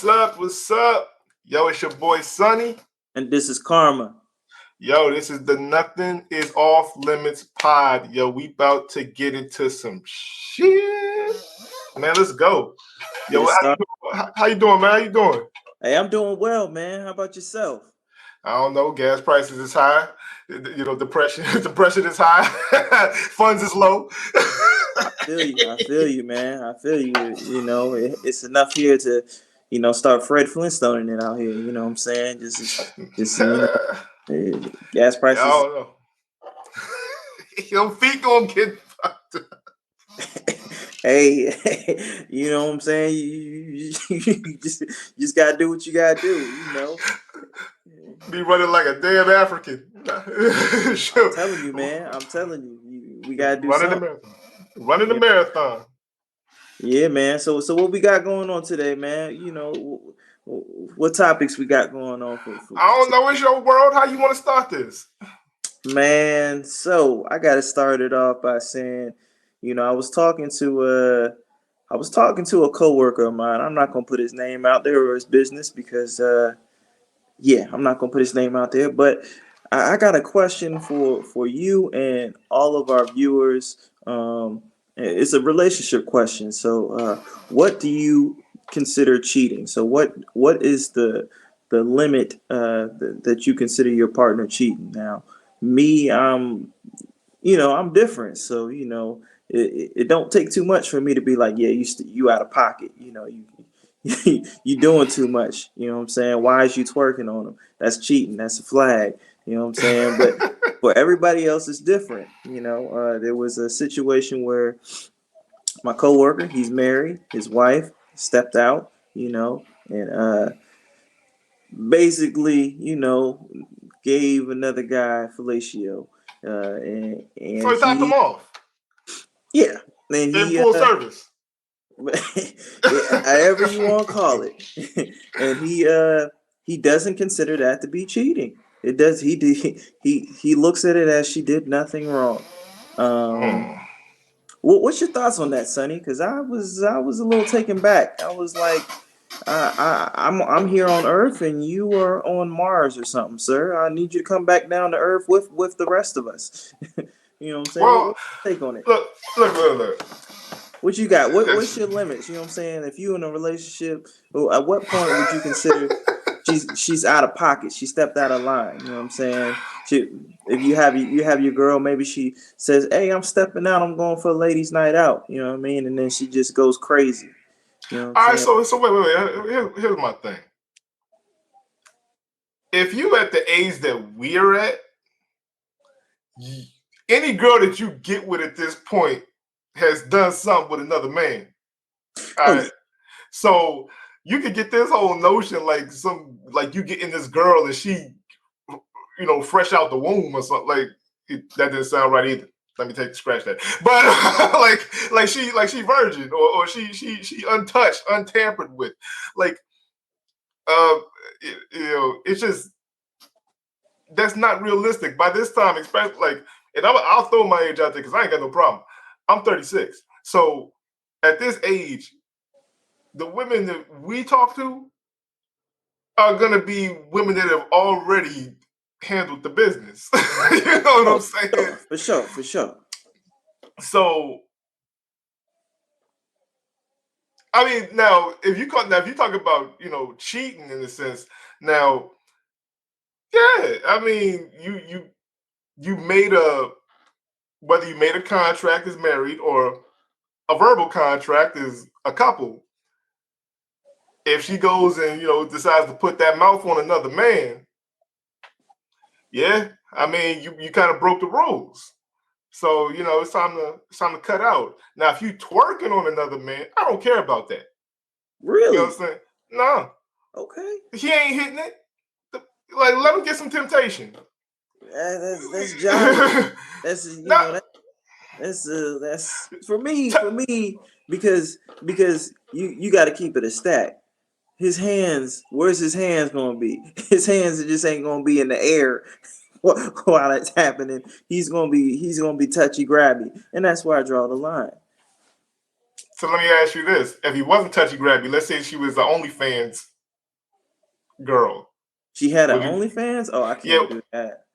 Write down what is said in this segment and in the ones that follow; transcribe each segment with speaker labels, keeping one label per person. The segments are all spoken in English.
Speaker 1: What's up? What's up? Yo, it's your boy Sonny.
Speaker 2: And this is Karma.
Speaker 1: Yo, this is the Nothing Is Off Limits pod. Yo, we about to get into some shit. Man, let's go. Yo, how you doing, man? How you doing?
Speaker 2: Hey, I'm doing well, man. How about yourself?
Speaker 1: I don't know. Gas prices is high. You know, depression is high. Funds is low.
Speaker 2: I feel you, man. I feel you. You know, it's enough here to, start Fred Flintstoning it out here. You know what I'm saying? Just gas prices.
Speaker 1: I don't know. Your feet gonna get fucked up.
Speaker 2: Hey, you know what I'm saying? You just gotta do what you gotta do. You know.
Speaker 1: Be running like a damn African.
Speaker 2: I'm telling you, man. I'm telling you, we gotta do something.
Speaker 1: Running the marathon.
Speaker 2: Yeah, man. So what we got going on today, man? You know, what topics we got going on for
Speaker 1: I don't know. It's your world. How you want to start this?
Speaker 2: Man, so I got to start it off by saying, I was talking to a coworker of mine. I'm not gonna put his name out there or his business because, I'm not gonna put his name out there. But I got a question for you and all of our viewers. It's a relationship question. So, what do you consider cheating? So, what is the limit that you consider your partner cheating? Now, me, I'm different. So, it don't take too much for me to be like, yeah, you out of pocket. You doing too much. You know what I'm saying? Why is you twerking on them? That's cheating. That's a flag. You know what I'm saying? But for everybody else, it's different. There was a situation where my coworker, he's married, his wife stepped out, and basically, gave another guy fellatio. And
Speaker 1: so he topped him off.
Speaker 2: Yeah. And
Speaker 1: in full service.
Speaker 2: However you want to call it. And he doesn't consider that to be cheating. It does. He looks at it as she did nothing wrong. What's your thoughts on that, Sonny? Because I was a little taken back. I was like, I'm here on Earth and you are on Mars or something, sir. I need you to come back down to Earth with the rest of us. You know what I'm saying?
Speaker 1: Well,
Speaker 2: what's your take on it?
Speaker 1: Look.
Speaker 2: What you got? What's your limits? You know what I'm saying? If you in a relationship, at what point would you consider she's out of pocket? She stepped out of line. You know what I'm saying? If you have your girl, maybe she says, "Hey, I'm stepping out. I'm going for a ladies' night out." You know what I mean? And then she just goes crazy. You know what I'm
Speaker 1: saying? So wait. Here's my thing. If you at the age that we're at, any girl that you get with at this point has done something with another man. All right. So you could get this whole notion like you getting this girl and she, fresh out the womb or something. That didn't sound right either. Let me scratch that. But like she virgin or she untouched, untampered with. It's just that's not realistic. By this time, especially and I'll throw my age out there because I ain't got no problem. I'm 36. So at this age, the women that we talk to are going to be women that have already handled the business. You know what I'm saying?
Speaker 2: For sure.
Speaker 1: So, I mean, now if you talk about, cheating in a sense, now, yeah, I mean, you made whether you made a contract as married or a verbal contract as a couple, if she goes and decides to put that mouth on another man, yeah, I mean you kind of broke the rules. So it's time to cut out. Now, if you twerking on another man, I don't care about that.
Speaker 2: Really?
Speaker 1: You know what I'm saying? No.
Speaker 2: Okay.
Speaker 1: He ain't hitting it. Let him get some temptation.
Speaker 2: That's jolly. That's for me because you got to keep it a stack. His hands, where's his hands gonna be? His hands just ain't gonna be in the air while it's happening. He's gonna be touchy grabby, and that's where I draw the line.
Speaker 1: So let me ask you this: if he wasn't touchy grabby, let's say she was the OnlyFans girl.
Speaker 2: She had an
Speaker 1: Would you?
Speaker 2: OnlyFans? Oh, I
Speaker 1: Yeah.
Speaker 2: can't do that.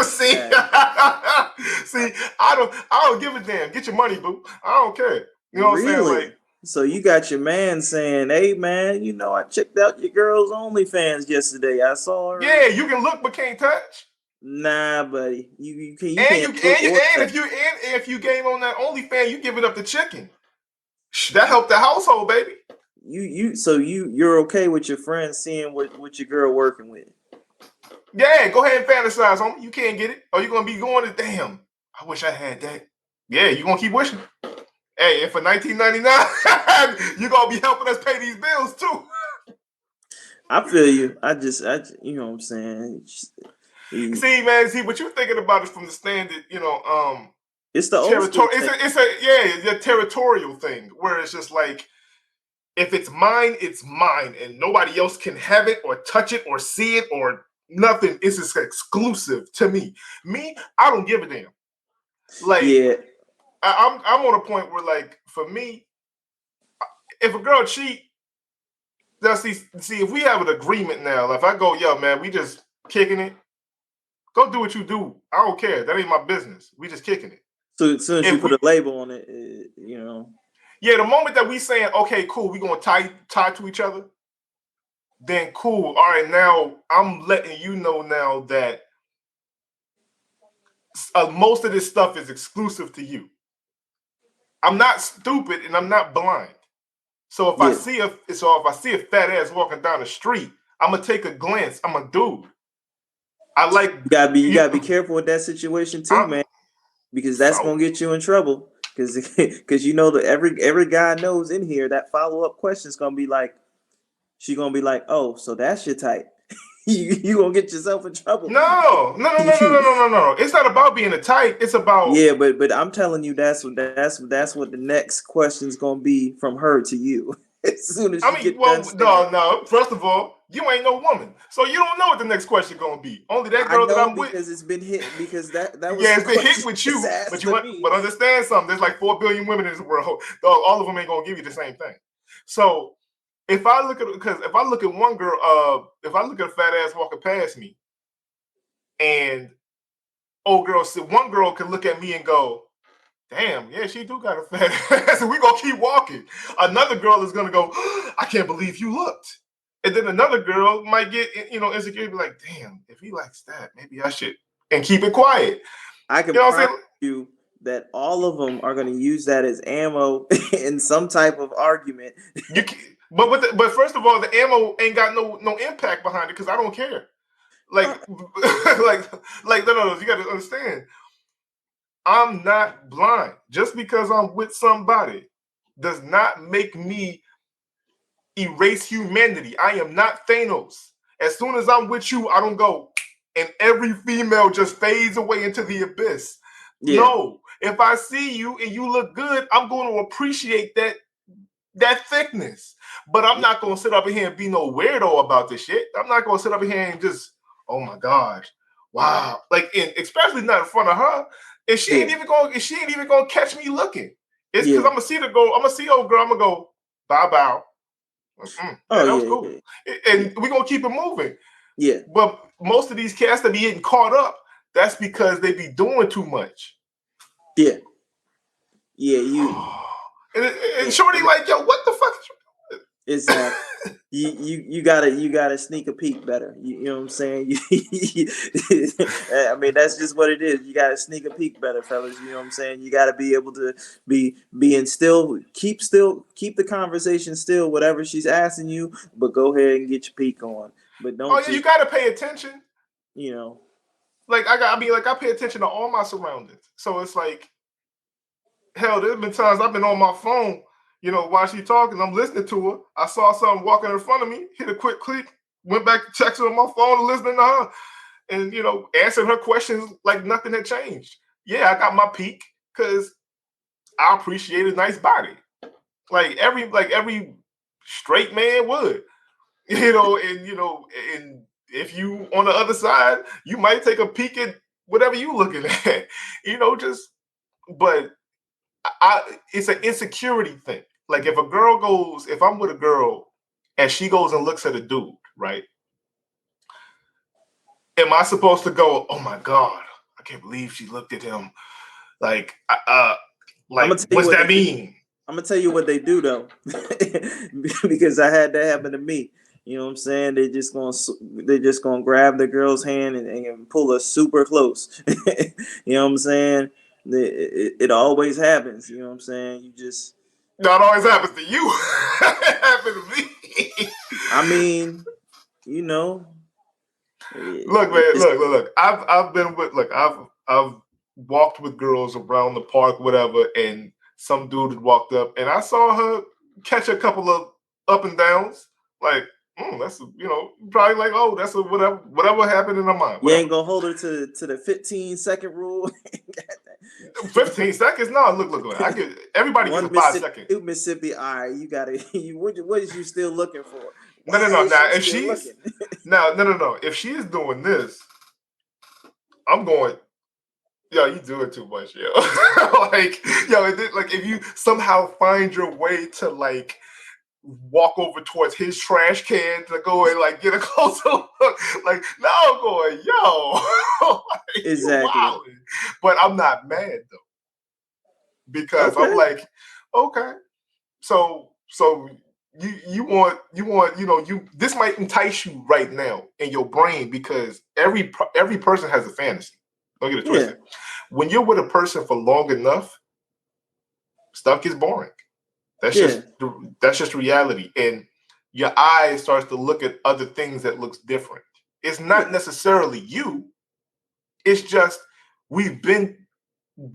Speaker 1: See,
Speaker 2: That
Speaker 1: see, I don't give a damn. Get your money, boo. I don't care. You know what I'm saying? Like,
Speaker 2: really? So you got your man saying, "Hey, man, you know I checked out your girl's OnlyFans yesterday. I saw her."
Speaker 1: yeah, you can look but can't touch.
Speaker 2: Nah, buddy, you
Speaker 1: And
Speaker 2: can't
Speaker 1: you
Speaker 2: look
Speaker 1: and you
Speaker 2: or
Speaker 1: and
Speaker 2: touch.
Speaker 1: if you game on that OnlyFans, you give it up to chicken. That helped the household, baby.
Speaker 2: You're okay with your friends seeing what your girl working with?
Speaker 1: Yeah, go ahead and fantasize on me. You can't get it. Or you're gonna be going to damn. I wish I had that. Yeah, you're gonna keep wishing. Hey, and for 1999, you're gonna be helping us pay these bills too.
Speaker 2: I feel you. You know what I'm saying.
Speaker 1: See, man, see what you're thinking about is from the standard,
Speaker 2: It's the old school
Speaker 1: territory.
Speaker 2: thing.
Speaker 1: It's a territorial thing where it's just like if it's mine, and nobody else can have it or touch it or see it or nothing. It's just exclusive to me. Me, I don't give a damn. Like
Speaker 2: Yeah,
Speaker 1: I'm on a point where like for me, if a girl cheat, now see if we have an agreement now. If I go, yo, man, we just kicking it. Go do what you do. I don't care. That ain't my business. We just kicking it.
Speaker 2: so as soon as you
Speaker 1: If
Speaker 2: put
Speaker 1: we,
Speaker 2: a label on it, you know.
Speaker 1: yeah, the moment that we saying, okay, cool, we gonna tie to each other, then cool. All right, now I'm letting you know now that most of this stuff is exclusive to you. I'm not stupid and I'm not blind. So if I
Speaker 2: Yeah,
Speaker 1: see a fat ass walking down the street, I'm gonna take a glance. I'm a dude. I like
Speaker 2: you
Speaker 1: you.
Speaker 2: gotta be careful with that situation too,
Speaker 1: I'm
Speaker 2: man, because that's
Speaker 1: so
Speaker 2: gonna get you in trouble. Because you know that every guy knows in here that follow up question is gonna be like, she gonna be like, oh, so that's your type. You gonna get yourself in trouble.
Speaker 1: no, no, no, no, no, no, no, no, no. It's not about being a type. It's about
Speaker 2: Yeah, but I'm telling you, that's what the next question's gonna be from her to you. As soon as
Speaker 1: I
Speaker 2: you
Speaker 1: mean,
Speaker 2: get done
Speaker 1: well,
Speaker 2: saying,
Speaker 1: no, no. First of all, you ain't no woman, so you don't know what the next question gonna be. Only that
Speaker 2: I
Speaker 1: girl that
Speaker 2: know
Speaker 1: I'm with.
Speaker 2: because it's been hit because that was
Speaker 1: Yeah,
Speaker 2: the
Speaker 1: it's been hit
Speaker 2: question
Speaker 1: with
Speaker 2: that's
Speaker 1: you,
Speaker 2: asked to me.
Speaker 1: but understand something. There's like 4 billion women in this world. Dog, all of them ain't gonna give you the same thing. So if I look at because if I look at one girl, if I look at a fat ass walking past me, and old girl, so one girl can look at me and go, damn, yeah, she do got a fat ass. And we gonna keep walking. Another girl is gonna go, I can't believe you looked. And then another girl might get insecure and be like, damn, if he likes that, maybe I should and keep it quiet.
Speaker 2: I
Speaker 1: You
Speaker 2: can
Speaker 1: know what I'm
Speaker 2: promise
Speaker 1: saying?
Speaker 2: you that all of them are going to use that as ammo in some type of argument.
Speaker 1: You can, but first of all, the ammo ain't got no impact behind it because I don't care. Like
Speaker 2: Uh,
Speaker 1: like no, you got to understand. I'm not blind. Just because I'm with somebody does not make me erase humanity. I am not Thanos. As soon as I'm with you, I don't go, and every female just fades away into the abyss.
Speaker 2: yeah,
Speaker 1: No, if I see you and you look good, I'm going to appreciate that thickness. But I'm
Speaker 2: yeah,
Speaker 1: not going to sit up in here and be no weirdo about this shit. I'm not going to sit up in here and just, oh my gosh, wow, like, especially not in front of her. And
Speaker 2: yeah,
Speaker 1: she ain't even going to catch me looking. It's because
Speaker 2: yeah.
Speaker 1: I'm gonna see I'm gonna see old girl. I'm gonna go bow bow. Yeah,
Speaker 2: Oh
Speaker 1: that was
Speaker 2: yeah,
Speaker 1: cool.
Speaker 2: yeah,
Speaker 1: And we're gonna keep it moving.
Speaker 2: yeah,
Speaker 1: But most of these cats that be getting caught up, that's because they be doing too much.
Speaker 2: yeah, yeah. You,
Speaker 1: And
Speaker 2: yeah,
Speaker 1: Shorty like, yo, what the fuck?
Speaker 2: exactly. You gotta sneak a peek better. You know what I'm saying? I mean that's just what it is. You gotta sneak a peek better, fellas. You know what I'm saying? You gotta be able to be keep the conversation still, whatever she's asking you, but go ahead and get your peek on. But
Speaker 1: Oh
Speaker 2: don't
Speaker 1: yeah, you
Speaker 2: just
Speaker 1: gotta pay attention.
Speaker 2: you know.
Speaker 1: Like I pay attention to all my surroundings. So it's like, hell, there's been times I've been on my phone, while she talking, I'm listening to her. I saw something walking in front of me, hit a quick click, went back to texting on my phone and listening to her, and answered her questions like nothing had changed. Yeah, I got my peak because I appreciate a nice body, like every straight man would, and if you on the other side, you might take a peek at whatever you looking at, just but it's an insecurity thing. Like if I'm with a girl and she goes and looks at a dude, right? am I supposed to go, oh my God, I can't believe she looked at him. Like,
Speaker 2: I'm gonna tell you
Speaker 1: what's
Speaker 2: what
Speaker 1: that
Speaker 2: they do.
Speaker 1: mean?
Speaker 2: I'm gonna tell you what they do though, because I had that happen to me. You know what I'm saying? They're just gonna grab the girl's hand and pull her super close. You know what I'm saying? It always happens. You know what I'm saying? You just,
Speaker 1: No, it always happens to you. It happened to me.
Speaker 2: I mean, you know,
Speaker 1: Look,
Speaker 2: it,
Speaker 1: man,
Speaker 2: it's
Speaker 1: look. I've walked with girls around the park, whatever, and some dude had walked up, and I saw her catch a couple of up and downs. Like, that's probably like, oh, that's a whatever happened in her mind,
Speaker 2: you
Speaker 1: whatever.
Speaker 2: ain't gonna hold her to the 15-second rule.
Speaker 1: 15 seconds? No, look. I get everybody gets
Speaker 2: One
Speaker 1: a 5 second.
Speaker 2: Mississippi, two Mississippi. All right, you gotta. What is you still looking for?
Speaker 1: No, no,
Speaker 2: Why
Speaker 1: no.
Speaker 2: is
Speaker 1: Now,
Speaker 2: she
Speaker 1: if
Speaker 2: still
Speaker 1: she's
Speaker 2: looking?
Speaker 1: no. If she is doing this, I'm going. Yo, you do it too much, yo. Like, yo, like if you somehow find your way to like walk over towards his trash can to go and like get a closer look, like now I'm going, yo, like, you
Speaker 2: Exactly.
Speaker 1: wilding. But I'm not mad though because I'm
Speaker 2: Okay.
Speaker 1: like, okay, so you want you this might entice you right now in your brain because every person has a fantasy. Don't get it
Speaker 2: Yeah.
Speaker 1: twisted. When you're with a person for long enough, stuff gets boring. That's
Speaker 2: Yeah.
Speaker 1: just reality, and your eye starts to look at other things that looks different. It's not
Speaker 2: Yeah.
Speaker 1: necessarily you. It's just we've been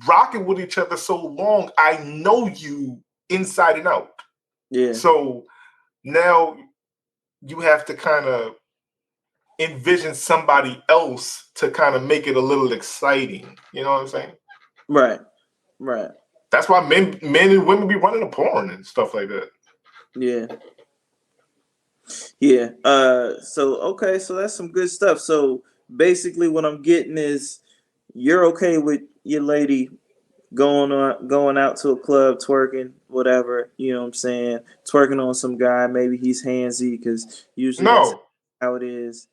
Speaker 1: rocking with each other so long. I know you inside and out.
Speaker 2: Yeah.
Speaker 1: So now you have to kind of envision somebody else to kind of make it a little exciting. You know what I'm saying?
Speaker 2: Right. Right.
Speaker 1: That's why men and women be running a porn and stuff like that.
Speaker 2: Yeah. Yeah. So okay. So that's some good stuff. So basically, what I'm getting is you're okay with your lady going out to a club, twerking, whatever. You know what I'm saying? Twerking on some guy. Maybe he's handsy because usually that's
Speaker 1: No,
Speaker 2: how it is.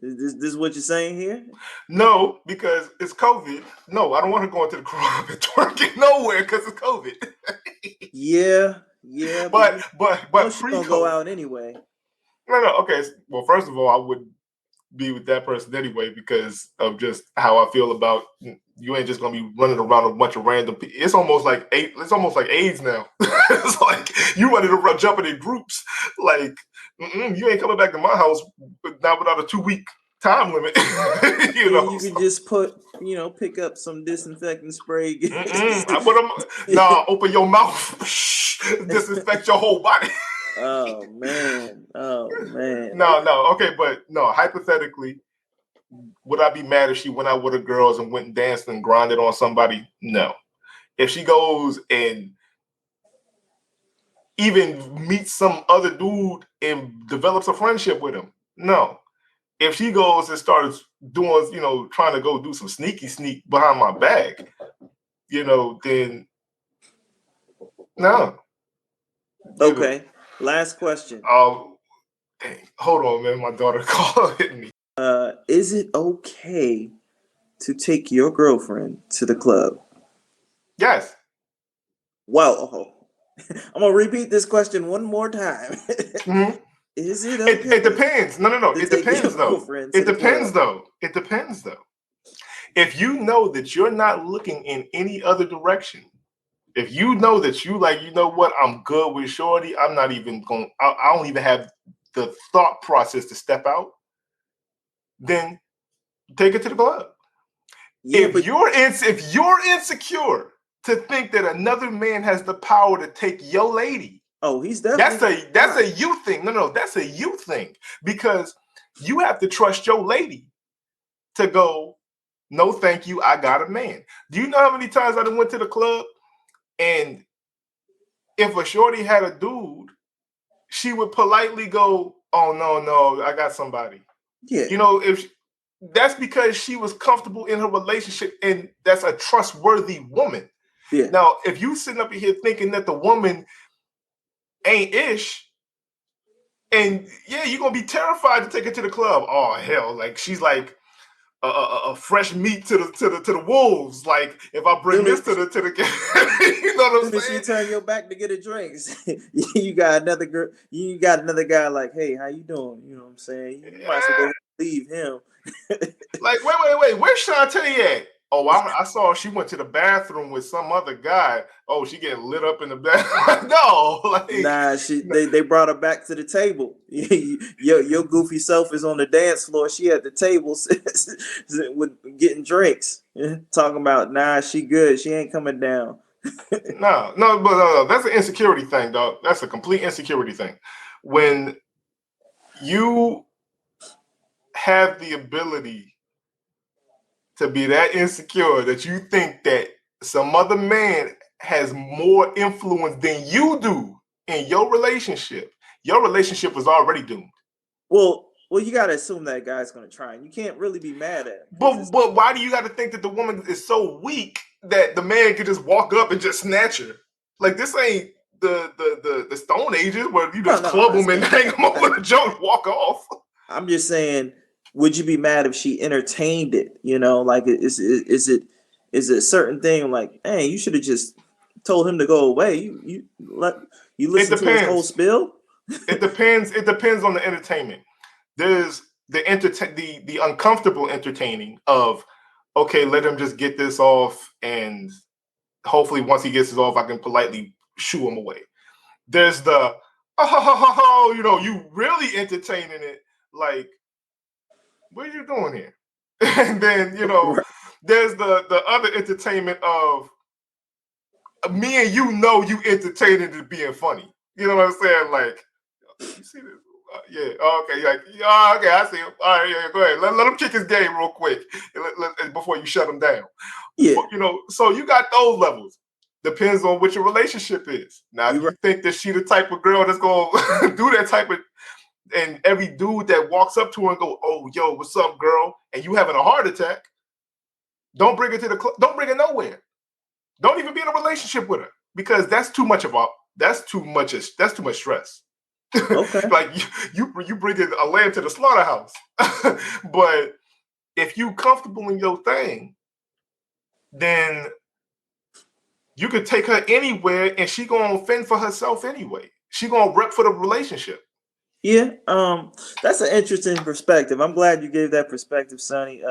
Speaker 2: Is this what you're saying here?
Speaker 1: no, because it's COVID. No, I don't want her going to the club and twerking nowhere because it's COVID.
Speaker 2: Yeah. Yeah. But
Speaker 1: but
Speaker 2: you know
Speaker 1: but
Speaker 2: she's gonna go
Speaker 1: pre-COVID.
Speaker 2: out anyway.
Speaker 1: No. Okay. Well, first of all, I would be with that person anyway because of just how I feel about you ain't just gonna be running around a bunch of random people. It's almost like AIDS now. It's like you running around jumping in groups. Like you ain't coming back to my house now without a 2 week time limit.
Speaker 2: Yeah, you
Speaker 1: So,
Speaker 2: could just pick up some disinfectant spray.
Speaker 1: nah, open your mouth, disinfect your whole body.
Speaker 2: Oh man. Oh man.
Speaker 1: No, okay, but no, hypothetically, would I be mad if she went out with her girls and went and danced and grinded on somebody? No. If she goes and even meets some other dude and develops a friendship with him, no. If she goes and starts doing, trying to go do some sneaky sneak behind my back, then no. You know,
Speaker 2: Okay. Last question.
Speaker 1: um, dang, hold on, man. My daughter called hitting me.
Speaker 2: Is it okay to take your girlfriend to the club?
Speaker 1: Yes.
Speaker 2: Wow. I'm gonna repeat this question one more time.
Speaker 1: Mhm.
Speaker 2: Is it
Speaker 1: It
Speaker 2: okay
Speaker 1: depends. No.
Speaker 2: to
Speaker 1: It
Speaker 2: take your
Speaker 1: depends though.
Speaker 2: girlfriend to
Speaker 1: It
Speaker 2: the
Speaker 1: depends
Speaker 2: club?
Speaker 1: though. It depends though. If you know that you're not looking in any other direction, if you know that you know what, I'm good with Shorty. I'm not even going. I don't even have the thought process to step out. Then take it to the club.
Speaker 2: Yeah, but
Speaker 1: If you're insecure to think that another man has the power to take your lady,
Speaker 2: oh, he's
Speaker 1: that's
Speaker 2: definitely
Speaker 1: a you thing. No, that's a you thing because you have to trust your lady to go. No, thank you. I got a man. Do you know how many times I done went to the club and if a shorty had a dude, she would politely go, "Oh no, I got somebody."
Speaker 2: yeah,
Speaker 1: If that's because she was comfortable in her relationship and that's a trustworthy woman.
Speaker 2: yeah,
Speaker 1: Now, if you sitting up here thinking that the woman ain't ish, and yeah, you're gonna be terrified to take her to the club. Oh hell, like she's like, a fresh meat to the wolves. Like if I bring
Speaker 2: Soon
Speaker 1: this
Speaker 2: as,
Speaker 1: to the you know what I'm
Speaker 2: soon as she
Speaker 1: saying?
Speaker 2: turn your back to get her drinks, you got another girl. You got another guy like, hey, how you doing? You know what I'm saying? You might as well go
Speaker 1: Yeah.
Speaker 2: ahead and leave him.
Speaker 1: Like wait, where's Shantae at? Oh, I saw she went to the bathroom with some other guy. Oh, she getting lit up in the bathroom. No, like
Speaker 2: Nah, they brought her back to the table. Your goofy self is on the dance floor. She at the table with getting drinks, talking about nah, she good. She ain't coming down.
Speaker 1: no, that's an insecurity thing, dog. That's a complete insecurity thing. When you have the ability to be that insecure that you think that some other man has more influence than you do in your relationship was already doomed.
Speaker 2: Well, you gotta assume that guy's gonna try, and you can't really be mad at him because
Speaker 1: But why do you got to think that the woman is so weak that the man could just walk up and just snatch her? Like this ain't the Stone Ages where you just
Speaker 2: no, I'm
Speaker 1: club
Speaker 2: not
Speaker 1: them and
Speaker 2: saying
Speaker 1: hang
Speaker 2: that.
Speaker 1: them over the joint and walk off.
Speaker 2: I'm just saying, would you be mad if she entertained it? Like is it a certain thing? Like, hey, you should have just told him to go away. You
Speaker 1: It
Speaker 2: listen to his whole
Speaker 1: depends.
Speaker 2: spill.
Speaker 1: It depends. It depends on the entertainment. There's the uncomfortable entertaining of okay, let him just get this off, and hopefully once he gets this off, I can politely shoo him away. There's the you really entertaining it. Like, what are you doing here? And then
Speaker 2: Right.
Speaker 1: there's the other entertainment of me and you entertaining it being funny. You know what I'm saying? Like, you see this? Yeah. Oh, okay. Like, yeah. Okay. I see him. All right. Yeah. Go ahead. Let him kick his game real quick before you shut him down.
Speaker 2: Yeah,
Speaker 1: But so you got those levels. Depends on what your relationship is. Now, if
Speaker 2: you're
Speaker 1: you
Speaker 2: right.
Speaker 1: think that she the type of girl that's gonna do that type of, and every dude that walks up to her and go, "Oh, yo, what's up, girl?" and you having a heart attack, don't bring her to the club. Don't bring her nowhere. Don't even be in a relationship with her because that's too much that's too much stress.
Speaker 2: Okay.
Speaker 1: Like you bring a lamb to the slaughterhouse. But if you comfortable in your thing, then you could take her anywhere and she gonna fend for herself anyway. She gonna rep for the relationship.
Speaker 2: Yeah, that's an interesting perspective. I'm glad you gave that perspective, Sonny.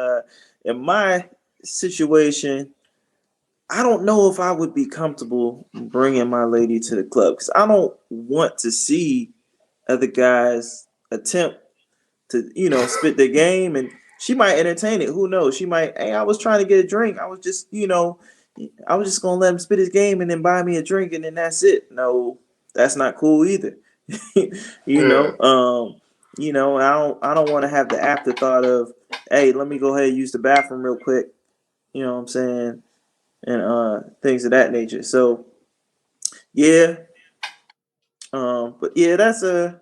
Speaker 2: In my situation, I don't know if I would be comfortable bringing my lady to the club because I don't want to see other guys attempt to, spit their game, and she might entertain it. Who knows? She might, hey, I was trying to get a drink. I was just gonna let him spit his game and then buy me a drink and then that's it. No, that's not cool either. you
Speaker 1: Yeah,
Speaker 2: know, um, I don't want to have the afterthought of, hey, let me go ahead and use the bathroom real quick. You know what I'm saying? And things of that nature. So yeah, but yeah, that's a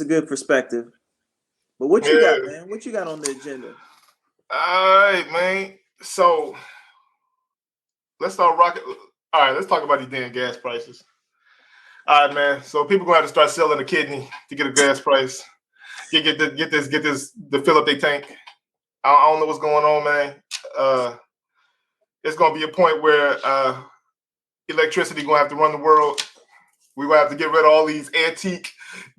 Speaker 2: good perspective. But what you got,
Speaker 1: yeah.
Speaker 2: man? What you got on the agenda?
Speaker 1: All right, man. So let's start rocking. All right, let's talk about these damn gas prices. All right, man. So people gonna have to start selling a kidney to get a gas price. Get this to fill up their tank. I don't know what's going on, man. Uh, it's gonna be a point where electricity gonna have to run the world. We gonna have to get rid of all these antique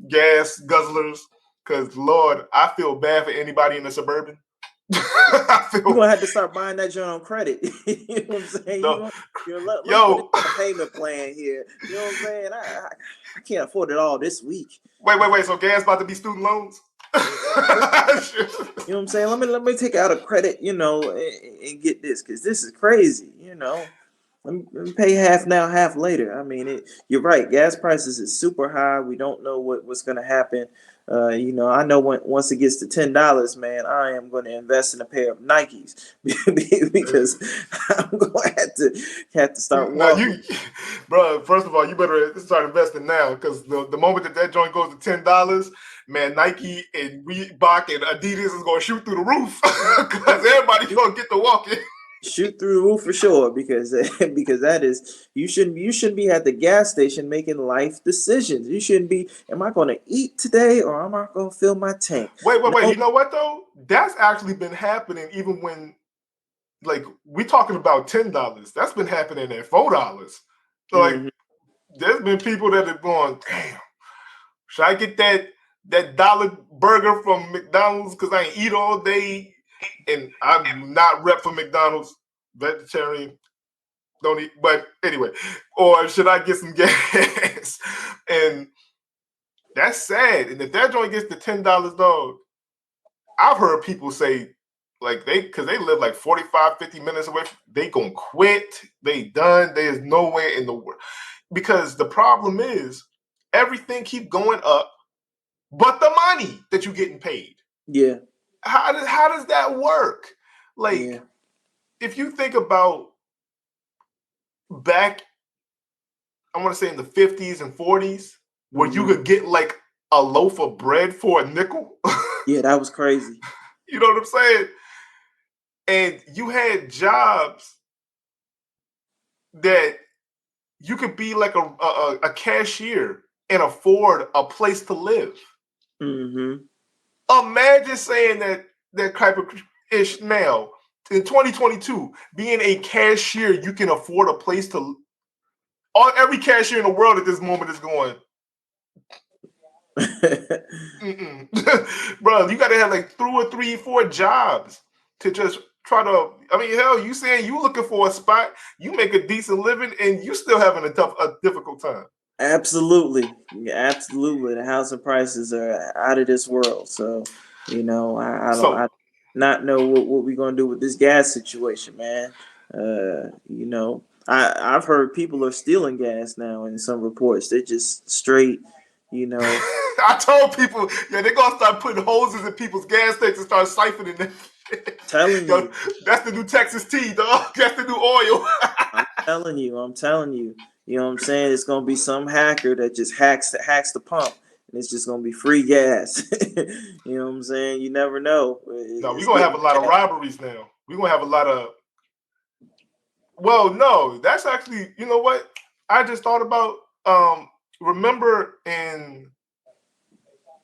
Speaker 1: gas guzzlers. Cause Lord, I feel bad for anybody in the suburban. I
Speaker 2: You're
Speaker 1: feel
Speaker 2: gonna have to start buying that joint on credit. You know what I'm saying?
Speaker 1: the
Speaker 2: Let me put it
Speaker 1: yo.
Speaker 2: on a payment plan here. You know what I'm saying? I can't afford it all this week.
Speaker 1: Wait. So gas about to be student loans?
Speaker 2: You know what I'm saying? Let me take out a credit, and get this because this is crazy. Let me pay half now, half later. I mean, you're right. Gas prices is super high. We don't know what's going to happen. I know once it gets to $10, man, I am going to invest in a pair of Nikes because I'm going to have to start
Speaker 1: Now
Speaker 2: walking.
Speaker 1: you, bro. First of all, you better start investing now because the moment that joint goes to $10, man, Nike and Reebok and Adidas is gonna shoot through the roof because everybody's gonna get to walking.
Speaker 2: shoot through the roof for sure, because because that is, you shouldn't be at the gas station making life decisions. You shouldn't be, am I going to eat today or am I going to fill my tank?
Speaker 1: Wait.
Speaker 2: No.
Speaker 1: You know what though? That's actually been happening even when, like, we talking about $10. That's been happening at $4. So like,
Speaker 2: Hmm.
Speaker 1: there's been people that have gone, damn, should I get that dollar burger from McDonald's because I ain't eat all day, and I'm not rep for McDonald's, vegetarian, don't eat. But anyway, or should I get some gas? And that's sad. And if that joint gets the $10, dog, I've heard people say, like, because they live like 45, 50 minutes away, they gonna quit. They done. There's nowhere in the world. Because the problem is everything keep going up, but the money that you're getting paid.
Speaker 2: Yeah.
Speaker 1: How does that work?
Speaker 2: Yeah.
Speaker 1: Like, if you think about back, I want to say in the 50s and 40s, where you
Speaker 2: Hmm.
Speaker 1: could get like a loaf of bread for a nickel.
Speaker 2: Yeah, that was crazy.
Speaker 1: You know what I'm saying? And you had jobs that you could be like a cashier and afford a place to live.
Speaker 2: Hmm.
Speaker 1: Imagine saying that type of ish now in 2022, being a cashier, you can afford a place to. Every cashier in the world at this moment is going, bro. You got to have like 2 or 3, 4 jobs to just try to. I mean, hell, you saying you looking for a spot, you make a decent living, and you still having a difficult time.
Speaker 2: Absolutely. Yeah, absolutely. The housing prices are out of this world. So, I
Speaker 1: So
Speaker 2: not know what we're gonna do with this gas situation, man. I've heard people are stealing gas now in some reports. They just straight, you know,
Speaker 1: I told people, yeah, they're gonna start putting hoses in people's gas tanks and start siphoning them.
Speaker 2: telling
Speaker 1: Yo,
Speaker 2: you.
Speaker 1: that's the new Texas tea, dog. That's the new oil.
Speaker 2: I'm telling you. You know what I'm saying? It's gonna be some hacker that just hacks the pump, and it's just gonna be free gas. You know what I'm saying? You never know.
Speaker 1: No, we're
Speaker 2: It's
Speaker 1: gonna have
Speaker 2: getting
Speaker 1: a lot of
Speaker 2: bad.
Speaker 1: robberies now. We're gonna have a lot of. Well, no, that's actually, you know what? I just thought about. Remember in,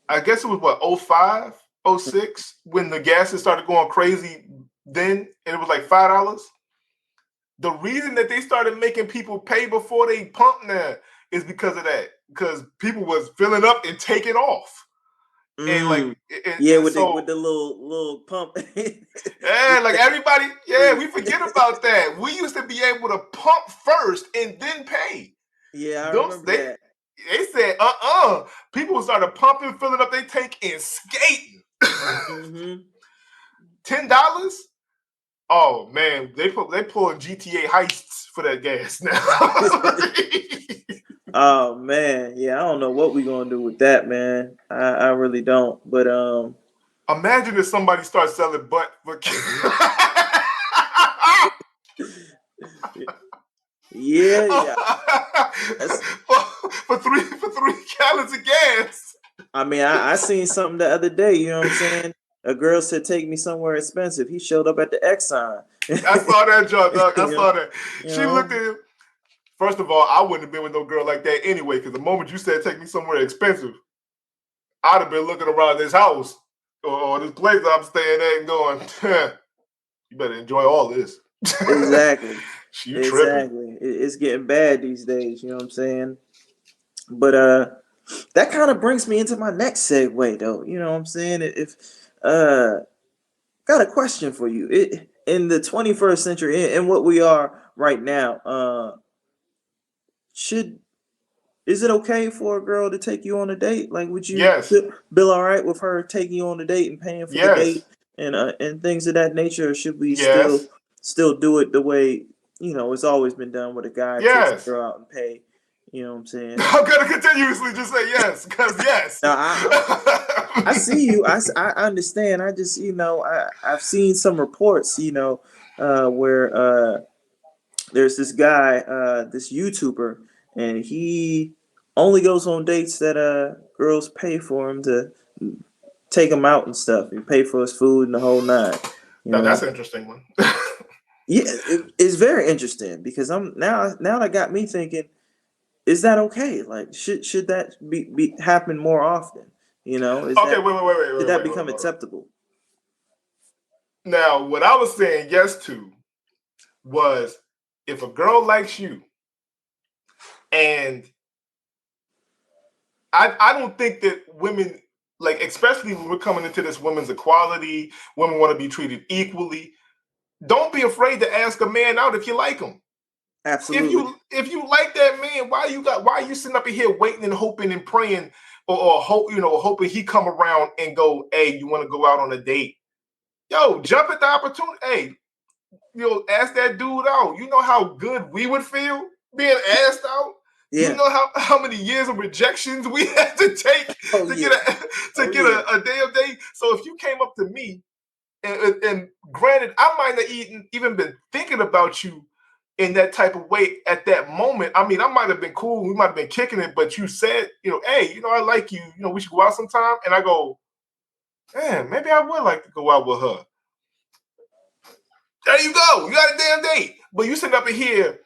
Speaker 1: I guess it was what, 05, 06, when the gases started going crazy. Then and it was like $5. The reason that they started making people pay before they pump now is because of that. Because people was filling up and taking off, and like,
Speaker 2: Mm.
Speaker 1: and,
Speaker 2: Yeah,
Speaker 1: and
Speaker 2: with the
Speaker 1: so
Speaker 2: little pump.
Speaker 1: yeah, like everybody, yeah,
Speaker 2: Free.
Speaker 1: we forget about that. We used to be able to pump first and then pay.
Speaker 2: Yeah, I
Speaker 1: Those
Speaker 2: remember
Speaker 1: they
Speaker 2: that.
Speaker 1: they said people started pumping, filling up their tank, and skating.
Speaker 2: Hmm.
Speaker 1: $10. Oh man, they pulling GTA heists for that gas now.
Speaker 2: Oh man, yeah, I don't know what we're gonna do with that, man. I really don't. But
Speaker 1: Imagine if somebody starts selling butt for
Speaker 2: yeah, yeah. That's,
Speaker 1: for 3 gallons of gas.
Speaker 2: I mean, I seen something the other day. You know what I'm saying? A girl said, "Take me somewhere expensive." He showed up at the Exxon.
Speaker 1: I saw that, John. Dog. I
Speaker 2: you know,
Speaker 1: saw that.
Speaker 2: you
Speaker 1: She looked
Speaker 2: know.
Speaker 1: at him. First of all, I wouldn't have been with no girl like that anyway. Because the moment you said take me somewhere expensive, I'd have been looking around this house or this place I'm staying at and going, "You better enjoy all this."
Speaker 2: Exactly,
Speaker 1: You tripping?
Speaker 2: exactly. It's getting bad these days. You know what I'm saying? But that kind of brings me into my next segue, though. You know what I'm saying? If got a question for you. In the 21st century, in what we are right now, should is it okay for a girl to take you on a date? Like, would you
Speaker 1: Yes,
Speaker 2: feel all right with her taking you on a date and paying for the
Speaker 1: yes,
Speaker 2: date and things of that nature? Or should we
Speaker 1: yes,
Speaker 2: still do it the way it's always been done, where the guy takes the
Speaker 1: yes.
Speaker 2: girl out and pay? You know what I'm saying?
Speaker 1: I'm gonna continuously just say yes, because yes.
Speaker 2: Now I see you. I understand. I just I've seen some reports where there's this guy, this YouTuber, and he only goes on dates that girls pay for him to take him out and stuff. He pay for his food and the whole nine. You
Speaker 1: Now
Speaker 2: know.
Speaker 1: that's an interesting one.
Speaker 2: Yeah, it's very interesting because I'm now that got me thinking, is that okay? Like, should that be happen more often? Is
Speaker 1: Okay,
Speaker 2: that
Speaker 1: wait, wait, wait, wait,
Speaker 2: should
Speaker 1: wait,
Speaker 2: that
Speaker 1: wait, hold on,
Speaker 2: become
Speaker 1: hold on.
Speaker 2: acceptable?
Speaker 1: Now, what I was saying yes to was if a girl likes you, and I don't think that women, like, especially when we're coming into this women's equality, women want to be treated equally. Don't be afraid to ask a man out if you like him.
Speaker 2: Absolutely.
Speaker 1: If you like that man, why are you sitting up in here waiting and hoping and praying, or hope, hoping he come around and go, hey, you want to go out on a date? Yo, jump at the opportunity. Hey, ask that dude out. You know how good we would feel being asked out. You
Speaker 2: Yeah.
Speaker 1: know how many years of rejections we had to take
Speaker 2: Oh
Speaker 1: to
Speaker 2: yeah.
Speaker 1: get a damn date. So if you came up to me, and granted, I might not even been thinking about you in that type of way at that moment. I mean, I might have been cool. We might have been kicking it, but you said, hey, I like you. We should go out sometime. And I go, man, maybe I would like to go out with her. There you go. You got a damn date. But you sitting up in here,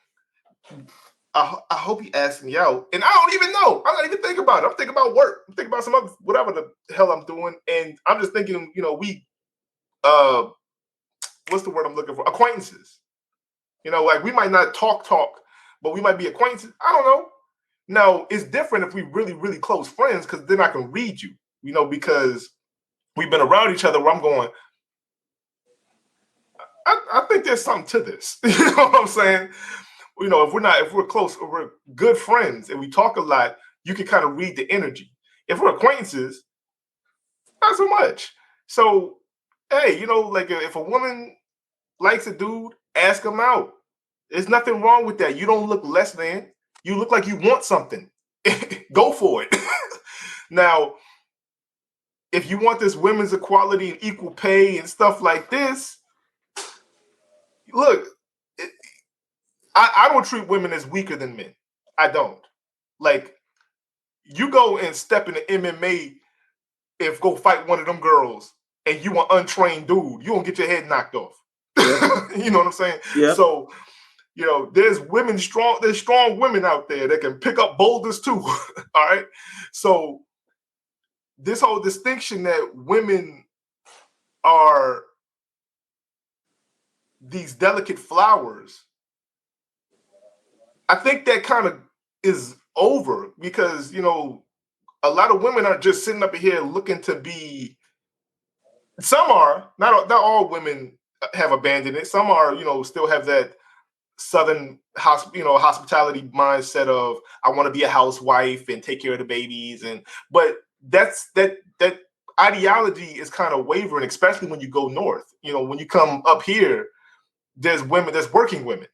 Speaker 1: I hope he asks me out. And I don't even know. I'm not even thinking about it. I'm thinking about work. I'm thinking about some other, whatever the hell I'm doing. And I'm just thinking, we, what's the word I'm looking for? Acquaintances. Like we might not talk, but we might be acquaintances. I don't know. Now, it's different if we really, really close friends, because then I can read you, because we've been around each other where I'm going, I think there's something to this. You know what I'm saying? If we're close, or we're good friends and we talk a lot, you can kind of read the energy. If we're acquaintances, not so much. So, hey, like if a woman likes a dude, ask him out. There's nothing wrong with that. You don't look less than. You look like you want something. Go for it. Now, if you want this women's equality and equal pay and stuff like this, look, I don't treat women as weaker than men. I don't. Like, you go and step into MMA, if go fight one of them girls, and you an untrained dude, you won't get your head knocked off.
Speaker 2: Yeah.
Speaker 1: You know what I'm saying?
Speaker 2: Yeah.
Speaker 1: So, there's strong women out there that can pick up boulders too. All right. So this whole distinction that women are these delicate flowers, I think that kind of is over, because, a lot of women are just sitting up here looking to be, some are, not all women have abandoned it. Some are, still have that Southern hospitality mindset of, I want to be a housewife and take care of the babies, but that ideology is kind of wavering, especially when you go north. When you come up here, there's working women.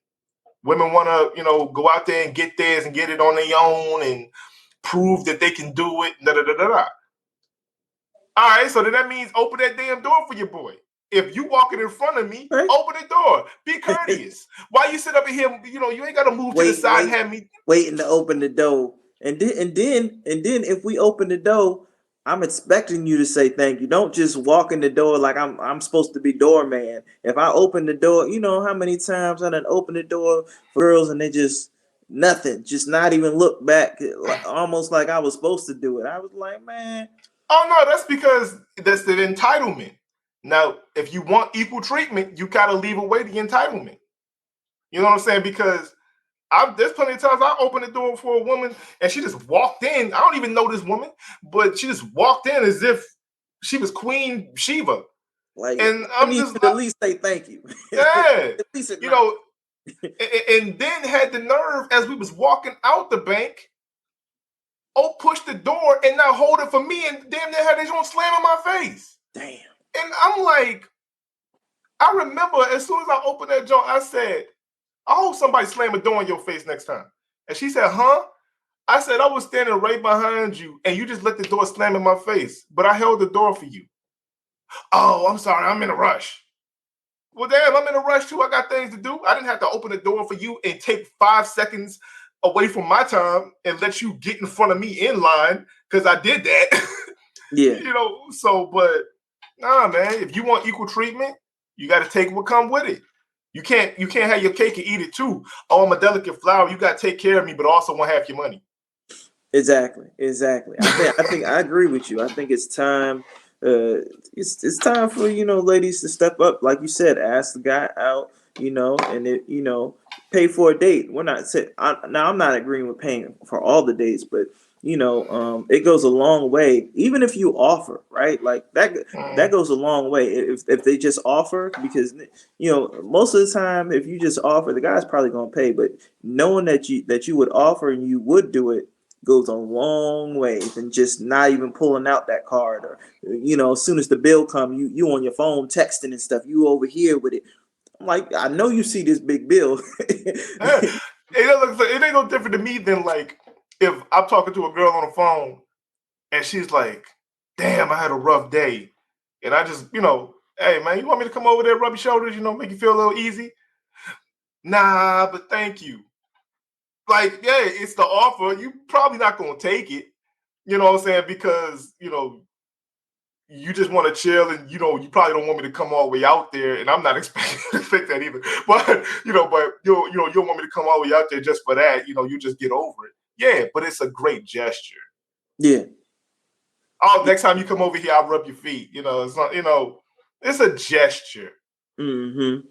Speaker 1: Women want to go out there and get theirs and get it on their own and prove that they can do it. Da da da da da. All right, so then that means open that damn door for your boy. If you walking in front of me,
Speaker 2: Right.
Speaker 1: open the door. Be courteous. Why you sit up in here? You ain't got to move to the side and have me
Speaker 2: waiting to open the door, and then if we open the door, I'm expecting you to say thank you. Don't just walk in the door like I'm supposed to be doorman. If I open the door, you know how many times I done open the door for girls and they just nothing, just not even look back, almost like I was supposed to do it. I was like, man.
Speaker 1: Oh no, that's because that's the entitlement. Now, if you want equal treatment, you gotta leave away the entitlement. You know what I'm saying? Because there's plenty of times I opened the door for a woman and she just walked in. I don't even know this woman, but she just walked in as if she was Queen Shiva.
Speaker 2: Like,
Speaker 1: And
Speaker 2: I
Speaker 1: I'm
Speaker 2: need
Speaker 1: just
Speaker 2: you to at
Speaker 1: like,
Speaker 2: least say thank you.
Speaker 1: yeah,
Speaker 2: At least
Speaker 1: you
Speaker 2: acknowledge.
Speaker 1: know, and then had the nerve as we was walking out the bank, push the door and not hold it for me, and damn near had they gonna slam in my face.
Speaker 2: Damn.
Speaker 1: And I'm like, I remember as soon as I opened that door, I said, I hope somebody slam a door in your face next time. And she said, huh? I said, I was standing right behind you and you just let the door slam in my face, but I held the door for you. Oh, I'm sorry, I'm in a rush. Well, damn, I'm in a rush too. I got things to do. I didn't have to open the door for you and take 5 seconds away from my time and let you get in front of me in line, because I did that.
Speaker 2: Yeah.
Speaker 1: But nah, man, if you want equal treatment, you got to take what come with it. You can't have your cake and eat it too. Oh, I'm a delicate flower. You got to take care of me, but also want half your money.
Speaker 2: Exactly. I think I agree with you. I think it's time. It's time for ladies to step up, like you said. Ask the guy out, and pay for a date. We're not now. I'm not agreeing with paying for all the dates, but it goes a long way. Even if you offer, right, like that goes a long way. If they just offer, because most of the time, if you just offer, the guy's probably gonna pay. But knowing that you would offer and you would do it goes a long way than just not even pulling out that card, or as soon as the bill come, you on your phone texting and stuff, you over here with it. I'm like, I know you see this big bill.
Speaker 1: Yeah. It ain't no different to me than like if I'm talking to a girl on the phone and she's like, "Damn, I had a rough day," and I just, "Hey man, you want me to come over there, rub your shoulders, make you feel a little easy?" Nah, but thank you. Like, yeah, it's the offer. You probably not gonna take it. You know what I'm saying? Because you just want to chill, and you probably don't want me to come all the way out there, and I'm not expecting to think that either. But you don't want me to come all the way out there just for that. You just get over it. Yeah, but it's a great gesture.
Speaker 2: Yeah.
Speaker 1: Oh, next time you come over here, I'll rub your feet. It's not. It's a gesture.
Speaker 2: Mm-hmm.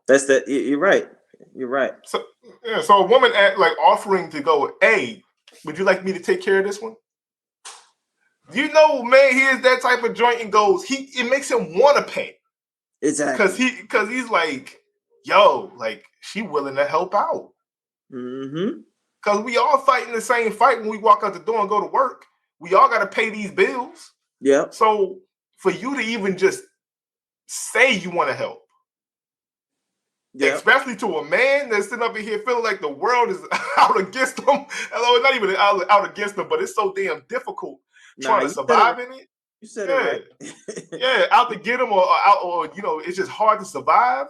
Speaker 2: That's that. You're right. You're right.
Speaker 1: So yeah, so a woman like offering to go, "Hey, would you like me to take care of this one?" Man, here's that type of joint and goes. It makes him want to pay. Cause
Speaker 2: Exactly.
Speaker 1: he's like, yo, like she willing to help out.
Speaker 2: Mm-hmm.
Speaker 1: Cause we all fighting the same fight when we walk out the door and go to work. We all got to pay these bills.
Speaker 2: Yep.
Speaker 1: So for you to even just say you want to help,
Speaker 2: Yep.
Speaker 1: especially to a man that's sitting up in here feeling like the world is out against them. Hello, not even out against them, but it's so damn difficult
Speaker 2: Nah,
Speaker 1: trying to
Speaker 2: you said it right.
Speaker 1: survive in it.
Speaker 2: You said it
Speaker 1: Yeah,
Speaker 2: right.
Speaker 1: yeah, out to get them or out, or it's just hard to survive.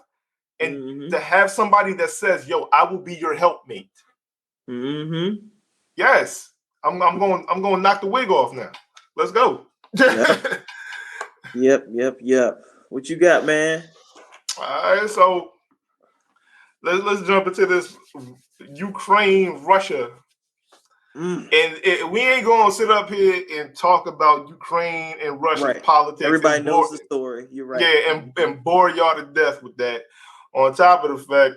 Speaker 1: And
Speaker 2: Mm-hmm.
Speaker 1: to have somebody that says, "Yo, I will be your helpmate."
Speaker 2: Mm-hmm.
Speaker 1: Yes, I'm going to knock the wig off now. Let's go.
Speaker 2: Yep. Yep. What you got, man?
Speaker 1: All right, so let's jump into this Ukraine Russia,
Speaker 2: Mm.
Speaker 1: and we ain't gonna sit up here and talk about Ukraine and Russian
Speaker 2: Right.
Speaker 1: politics
Speaker 2: Everybody
Speaker 1: and bore
Speaker 2: knows the story. You're right.
Speaker 1: yeah
Speaker 2: Mm-hmm.
Speaker 1: and bore y'all to death with that. On top of the fact,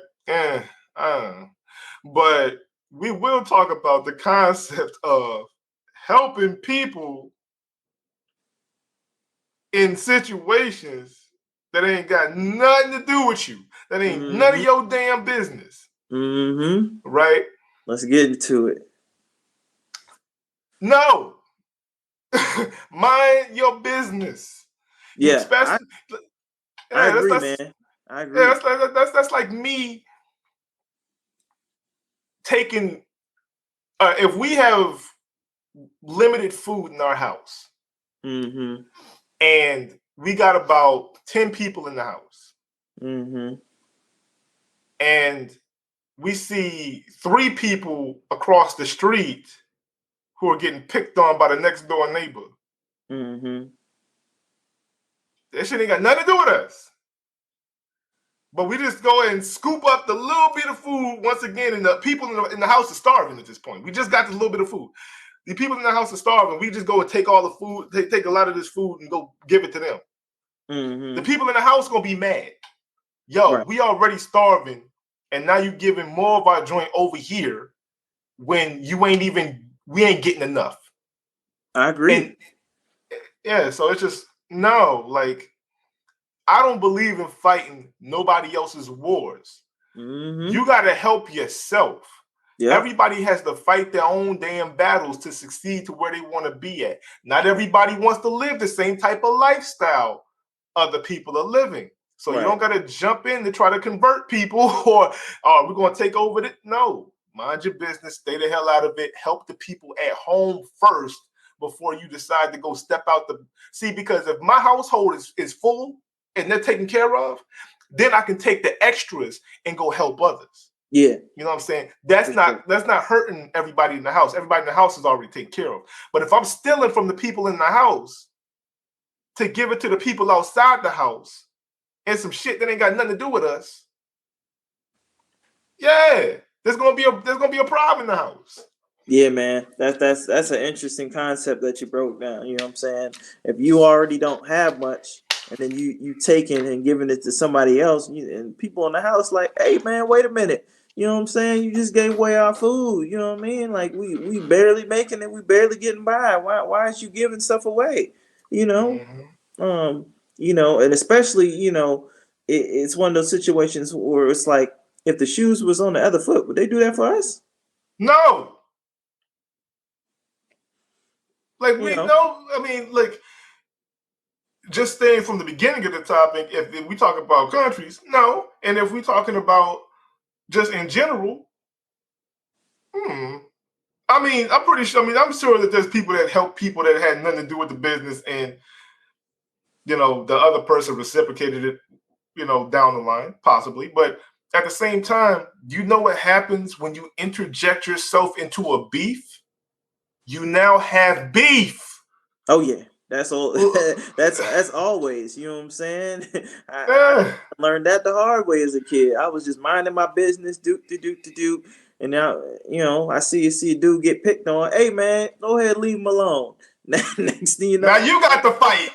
Speaker 1: but we will talk about the concept of helping people in situations that ain't got nothing to do with you. That ain't none of
Speaker 2: Mm-hmm.
Speaker 1: your damn business.
Speaker 2: Mm-hmm.
Speaker 1: Right?
Speaker 2: Let's get into it.
Speaker 1: No. Mind your business. You
Speaker 2: Yeah, I
Speaker 1: especially
Speaker 2: I
Speaker 1: yeah,
Speaker 2: agree,
Speaker 1: that's
Speaker 2: man. I
Speaker 1: yeah,
Speaker 2: agree.
Speaker 1: that's like me taking if we have limited food in our house
Speaker 2: Mm-hmm.
Speaker 1: and we got about 10 people in the house
Speaker 2: Mm-hmm.
Speaker 1: and we see 3 people across the street who are getting picked on by the next door neighbor.
Speaker 2: Mm-hmm.
Speaker 1: That shit ain't got nothing to do with us. But we just go and scoop up the little bit of food once again, and the people in the house are starving at this point. We just got this little bit of food. The people in the house are starving. We just go and take all the food, take a lot of this food and go give it to them. The
Speaker 2: Mm-hmm.
Speaker 1: people in the house gonna be mad. Yo,
Speaker 2: Right.
Speaker 1: we already starving, and now you giving more of our joint over here when we ain't getting enough.
Speaker 2: I agree.
Speaker 1: And yeah, so it's just no, like I don't believe in fighting nobody else's wars.
Speaker 2: Mm-hmm.
Speaker 1: You got to help yourself.
Speaker 2: Yep.
Speaker 1: Everybody has to fight their own damn battles to succeed to where they want to be at. Not everybody wants to live the same type of lifestyle other people are living. So you
Speaker 2: Right.
Speaker 1: don't got to jump in to try to convert people or we're going to take over it. No, mind your business. Stay the hell out of it. Help the people at home first before you decide to go step out the. See, because if my household is full and they're taken care of, then I can take the extras and go help others.
Speaker 2: Yeah.
Speaker 1: You know what I'm saying?
Speaker 2: For
Speaker 1: That's
Speaker 2: sure.
Speaker 1: not hurting everybody in the house. Everybody in the house is already taken care of. But if I'm stealing from the people in the house to give it to the people outside the house, and some shit that ain't got nothing to do with us, yeah, there's gonna be a problem in the house.
Speaker 2: Yeah, man, that's an interesting concept that you broke down. You know what I'm saying? If you already don't have much, and then you taking and giving it to somebody else, and people in the house like, hey, man, wait a minute. You know what I'm saying? You just gave away our food. You know what I mean? Like we barely making it, we barely getting by. Why is you giving stuff away? You know,
Speaker 1: Mm-hmm.
Speaker 2: um, and especially it's one of those situations where it's like if the shoes was on the other foot, would they do that for us?
Speaker 1: No, like
Speaker 2: You
Speaker 1: we
Speaker 2: know.
Speaker 1: know. I mean, like just staying from the beginning of the topic. If we talk about countries, no, and if we talking about just in general, hmm. I mean, I'm pretty sure. I mean, I'm sure that there's people that help people that had nothing to do with the business, and the other person reciprocated it, down the line, possibly. But at the same time, you know what happens when you interject yourself into a beef? You now have beef.
Speaker 2: Oh yeah, that's all. That's always. You know what I'm saying? I
Speaker 1: Eh,
Speaker 2: learned that the hard way as a kid. I was just minding my business, do, and now I see a dude get picked on. Hey man, go ahead, leave him alone. Next thing you
Speaker 1: now
Speaker 2: know,
Speaker 1: you got to fight.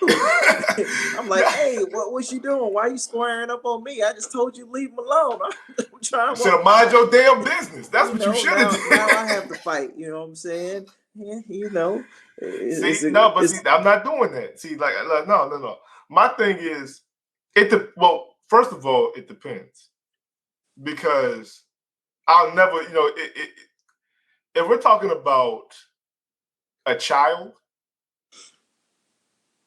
Speaker 2: I'm like, hey, what you doing? Why you squaring up on me? I just told you leave him alone. I'm trying
Speaker 1: You
Speaker 2: to
Speaker 1: should
Speaker 2: walk.
Speaker 1: have mind your damn business. That's what you should have
Speaker 2: Now I have
Speaker 1: did.
Speaker 2: to fight. You know what I'm saying? Yeah,
Speaker 1: See,
Speaker 2: it's
Speaker 1: no, but see,
Speaker 2: it's
Speaker 1: I'm not doing that. See, like no, no, no. My thing is, well, first of all, it depends because I'll never, if we're talking about a child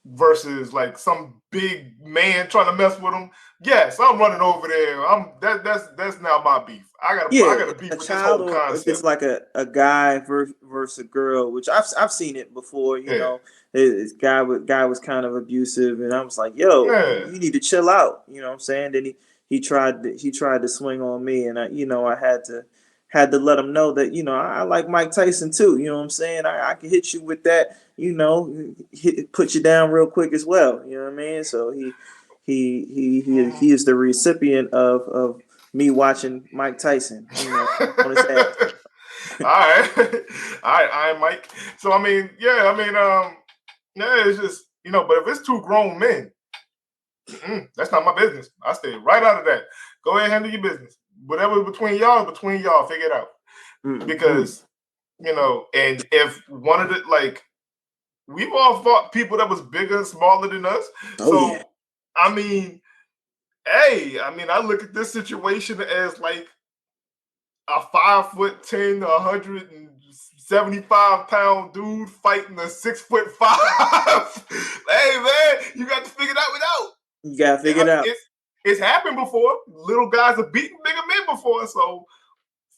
Speaker 1: versus like some big man trying to mess with him, yes, I'm running over there. That's now my beef. I
Speaker 2: Yeah,
Speaker 1: got to beef
Speaker 2: a
Speaker 1: with this
Speaker 2: child,
Speaker 1: whole
Speaker 2: or if it's
Speaker 1: concept.
Speaker 2: like a guy versus a girl, which I've seen it before.
Speaker 1: Yeah,
Speaker 2: This guy was kind of abusive, and I was like, "Yo,
Speaker 1: yeah.
Speaker 2: you need to chill out." You know what I'm saying? Then he tried to swing on me, and I had to let him know that I like Mike Tyson too. You know what I'm saying? I can hit you with that. Put you down real quick as well. You know what I mean? So he is the recipient of me watching Mike Tyson, on his ass.
Speaker 1: All right, all right, Mike. So I mean, yeah, I mean, yeah, it's just but if it's two grown men, that's not my business. I stay right out of that. Go ahead, handle your business. Whatever between y'all, figure it out.
Speaker 2: Mm-hmm.
Speaker 1: Because and if one of the like, we've all fought people that was bigger and smaller than us.
Speaker 2: Oh yeah.
Speaker 1: So I mean, hey, I mean, I look at this situation as like a 5'10", 175-pound dude fighting a 6'5". Hey man, you got to figure that one out.
Speaker 2: You gotta figure
Speaker 1: Yeah,
Speaker 2: it out.
Speaker 1: it's happened before. Little guys have beaten bigger men before, so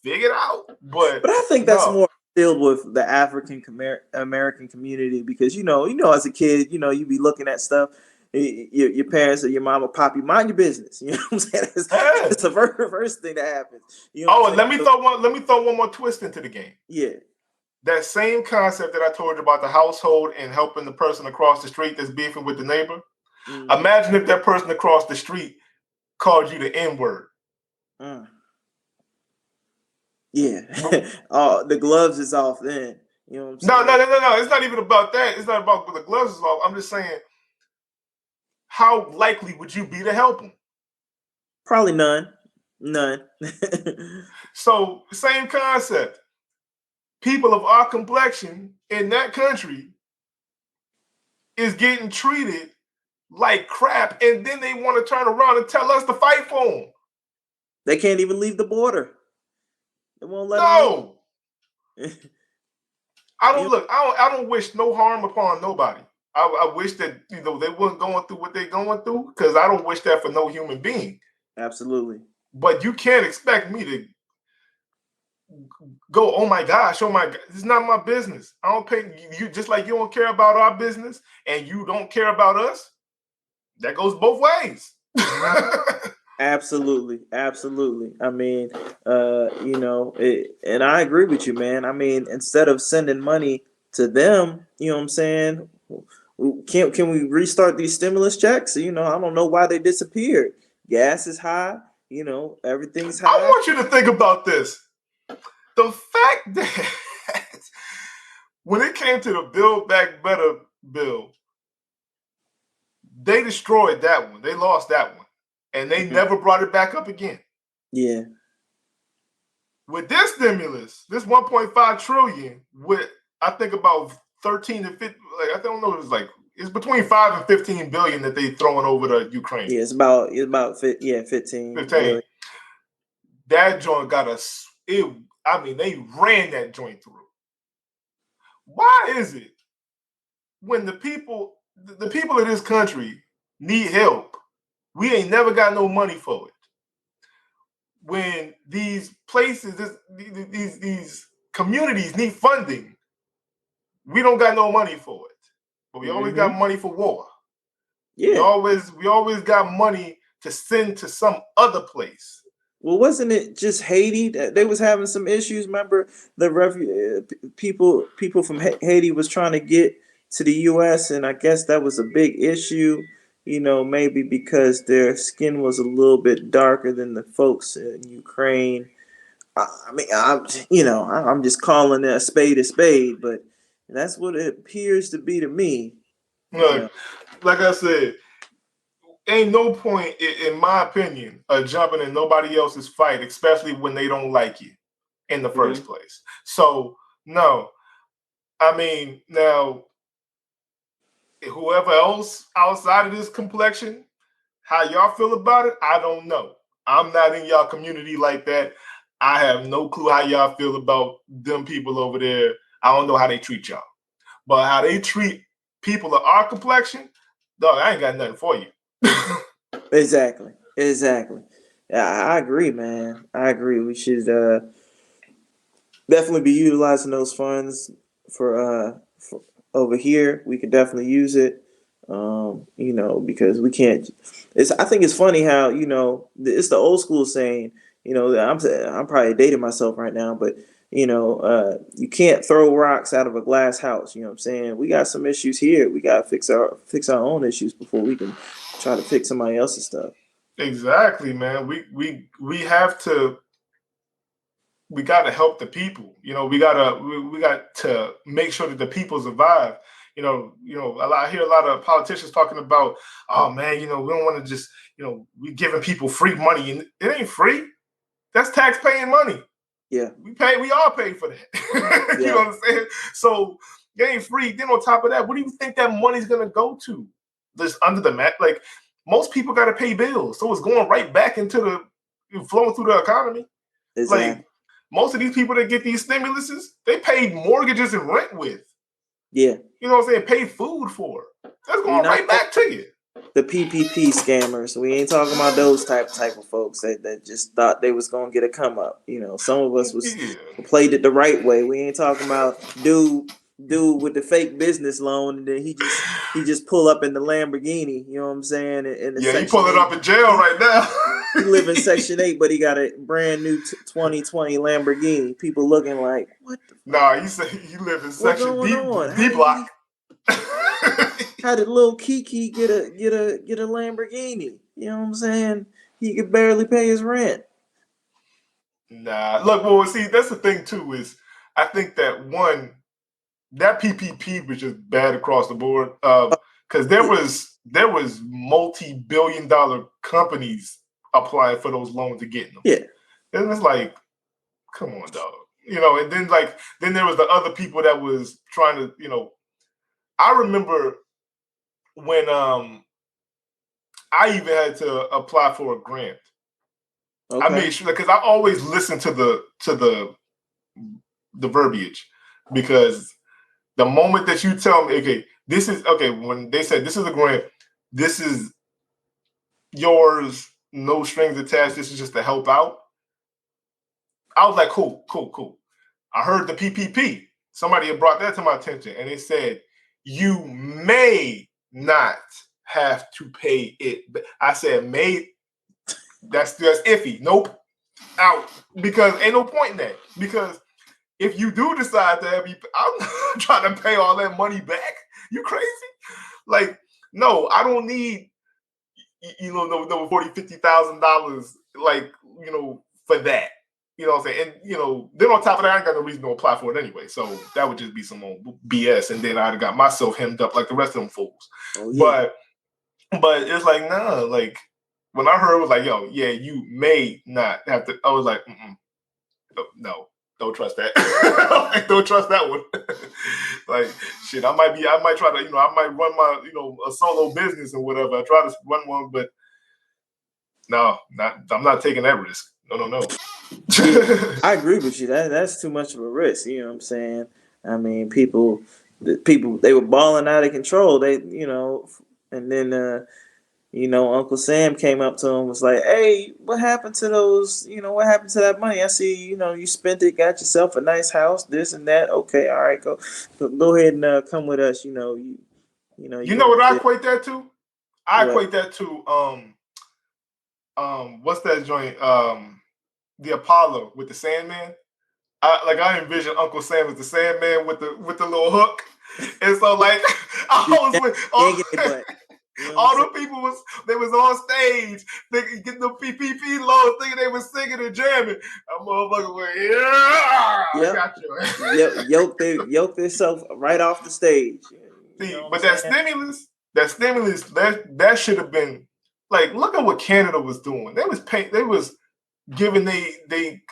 Speaker 1: figure it out. But
Speaker 2: But I think that's
Speaker 1: no,
Speaker 2: more filled with the African American community because as a kid, you be looking at stuff. Your parents or your mom or pop, you mind your business. You know what I'm saying?
Speaker 1: yeah.
Speaker 2: It's the first thing that happens. You know what I'm
Speaker 1: Oh, and
Speaker 2: saying? So,
Speaker 1: let me throw one more twist into the game.
Speaker 2: yeah.
Speaker 1: That same concept that I told you about the household and helping the person across the street that's beefing with the neighbor.
Speaker 2: Mm-hmm.
Speaker 1: Imagine if that person across the street called you the N word.
Speaker 2: Mm. Yeah. Oh, the gloves is off then. You know what I'm
Speaker 1: No, no,
Speaker 2: saying?
Speaker 1: no, no, no. It's not even about that. It's not about the gloves is off. I'm just saying, how likely would you be to help them?
Speaker 2: Probably none. None.
Speaker 1: So, same concept. People of our complexion in that country is getting treated like crap, and then they want to turn around and tell us to fight for them.
Speaker 2: They can't even leave the border. They won't let them leave.
Speaker 1: No, I
Speaker 2: You
Speaker 1: don't
Speaker 2: know,
Speaker 1: look. I don't wish no harm upon nobody. I wish that they weren't going through what they're going through because I don't wish that for no human being.
Speaker 2: absolutely.
Speaker 1: But you can't expect me to go, oh my gosh, oh my God, it's not my business. I don't pay you just like you don't care about our business and you don't care about us. That goes both ways.
Speaker 2: Absolutely, absolutely. I mean, and I agree with you, man. I mean, instead of sending money to them, you know what I'm saying? Can we restart these stimulus checks? I don't know why they disappeared. Gas is high. Everything's
Speaker 1: I
Speaker 2: high.
Speaker 1: want you to think about this. The fact that when it came to the Build Back Better bill, they destroyed that one. They lost that one. And they never brought it back up again.
Speaker 2: Yeah.
Speaker 1: With this stimulus, this 1.5 trillion, with I think about 13 to 15, like I don't know, it's between 5 and 15 billion that they throwing over to Ukraine.
Speaker 2: Yeah, it's about 15 billion.
Speaker 1: That joint got us. They ran that joint through. Why is it when the people of this country need help, we ain't never got no money for it? When these places, these communities need funding, we don't got no money for it. But we always got money for war.
Speaker 2: Yeah.
Speaker 1: We always got money to send to some other place.
Speaker 2: Well, wasn't it just Haiti that they was having some issues? Remember, the people from Haiti was trying to get to the U.S. and I guess that was a big issue. Maybe because their skin was a little bit darker than the folks in Ukraine. I'm just calling it a spade, but that's what it appears to be to me.
Speaker 1: Look, like I said, ain't no point, in my opinion, of jumping in nobody else's fight, especially when they don't like you in the first place. So, no. Now, whoever else outside of this complexion, how y'all feel about it, I don't know. I'm not in y'all community like that. I have no clue how y'all feel about them people over there. I don't know how they treat y'all. But how they treat people of our complexion, dog, I ain't got nothing for you.
Speaker 2: Exactly. Yeah, I agree, man. I agree. We should definitely be utilizing those funds for over here. We could definitely use it. Because we can't. I think it's funny how it's the old school saying. I'm probably dating myself right now, but you can't throw rocks out of a glass house. You know what I'm saying? We got some issues here. We got to fix our own issues before we can try to fix somebody else's stuff.
Speaker 1: Exactly, man. We have to. We got to help the people. We got to make sure that the people survive. I hear a lot of politicians talking about, oh man, we don't want to just, we giving people free money, and it ain't free. That's tax-paying money.
Speaker 2: Yeah,
Speaker 1: we all pay for that. You know what I'm saying? So it ain't free. Then on top of that, what do you think that money's gonna go to? Just under the mat, like most people got to pay bills, so it's going right back into flowing through the economy.
Speaker 2: exactly.
Speaker 1: Like most of these people that get these stimuluses, they paid mortgages and rent with.
Speaker 2: Yeah.
Speaker 1: You know what I'm saying? Paid food for. That's going right back to you.
Speaker 2: The PPP scammers. We ain't talking about those type of folks that just thought they was gonna get a come up. Some of us played it the right way. We ain't talking about dude with the fake business loan and then he just pull up in the Lamborghini. You know what I'm saying?
Speaker 1: He pulling up in jail right now.
Speaker 2: He live in Section 8, but he got a brand new 2020 Lamborghini. People looking like, what the fuck?
Speaker 1: Nah, you say he live in Section D block.
Speaker 2: How did little Kiki get a Lamborghini? You know what I'm saying? He could barely pay his rent.
Speaker 1: Nah, look, well, see, that's the thing too, is I think that that PPP was just bad across the board. Because there was multi-billion-dollar companies applying for those loans to get them.
Speaker 2: Yeah.
Speaker 1: And it's like, come on, dog. And then there was the other people that was trying to, I remember when I even had to apply for a grant. Okay. I made sure, because I always listen to the verbiage, because the moment that you tell me, okay, this is okay, when they said this is a grant, this is yours, no strings attached, this is just to help out, I was like, cool. I heard the PPP. Somebody had brought that to my attention, and it said you may not have to pay it. I said may. That's iffy. Nope, out, because ain't no point in that. Because if you do decide to I'm trying to pay all that money back. You crazy? Like, no, I don't need no $40,000, $50,000, like, for that. You know what I'm saying? And then on top of that, I ain't got no reason to apply for it anyway. So that would just be some old BS, and then I'd have got myself hemmed up like the rest of them fools.
Speaker 2: Oh yeah.
Speaker 1: But it's like, nah, like when I heard it was like, yo, yeah, you may not have to. I was like, no, don't trust that. Like, don't trust that one. Like, shit, I might try to, I might run my, a solo business or whatever. I try to run one, but no, I'm not taking that risk. No.
Speaker 2: Yeah, I agree with you. That's too much of a risk. You know what I'm saying? I mean, people, they were balling out of control. And then Uncle Sam came up to him, was like, "Hey, what happened to those? What happened to that money? I see, you spent it, got yourself a nice house, this and that. Okay, all right, go ahead and come with us.
Speaker 1: You
Speaker 2: you're
Speaker 1: know
Speaker 2: gonna
Speaker 1: what I
Speaker 2: get
Speaker 1: equate that to? I
Speaker 2: what?
Speaker 1: equate that to what's that joint? The Apollo with the Sandman. I envision Uncle Sam as the Sandman with the little hook, and so like I was with
Speaker 2: Yanking their butt. You know what I'm
Speaker 1: all
Speaker 2: saying?
Speaker 1: the people was on stage, they getting the PPP lows, thinking they was singing and jamming. That motherfucker went, yeah, I
Speaker 2: Yep.
Speaker 1: got you.
Speaker 2: Yoked themselves right off the stage. You know
Speaker 1: See,
Speaker 2: what I'm
Speaker 1: but
Speaker 2: saying?
Speaker 1: that should have been like, look at what Canada was doing. They was giving they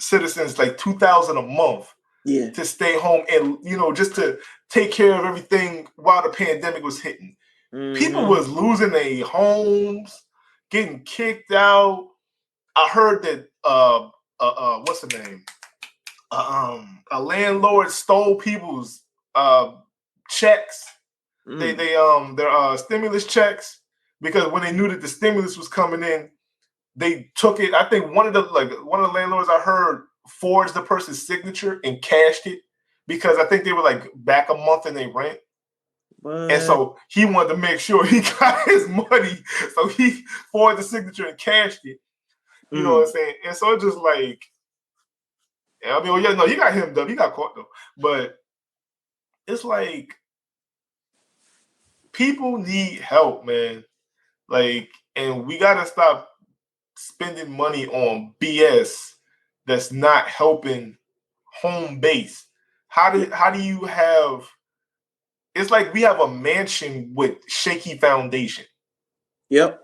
Speaker 1: citizens like $2,000 a month
Speaker 2: Yeah.
Speaker 1: to stay home and just to take care of everything while the pandemic was hitting. People
Speaker 2: Mm-hmm.
Speaker 1: was losing their homes, getting kicked out. I heard that what's the name? A landlord stole people's checks. Their stimulus checks, because when they knew that the stimulus was coming in, they took it. I think one of the landlords I heard forged the person's signature and cashed it, because I think they were like back a month in their rent. And
Speaker 2: But
Speaker 1: so he wanted to make sure he got his money. So he forged the signature and cashed it. You know what I'm saying? And so it's just like, I mean, well, yeah, no, he got hemmed up. He got caught though. But it's like, people need help, man. Like, and we gotta stop spending money on BS that's not helping home base. How do you have? It's like we have a mansion with shaky foundation.
Speaker 2: yep.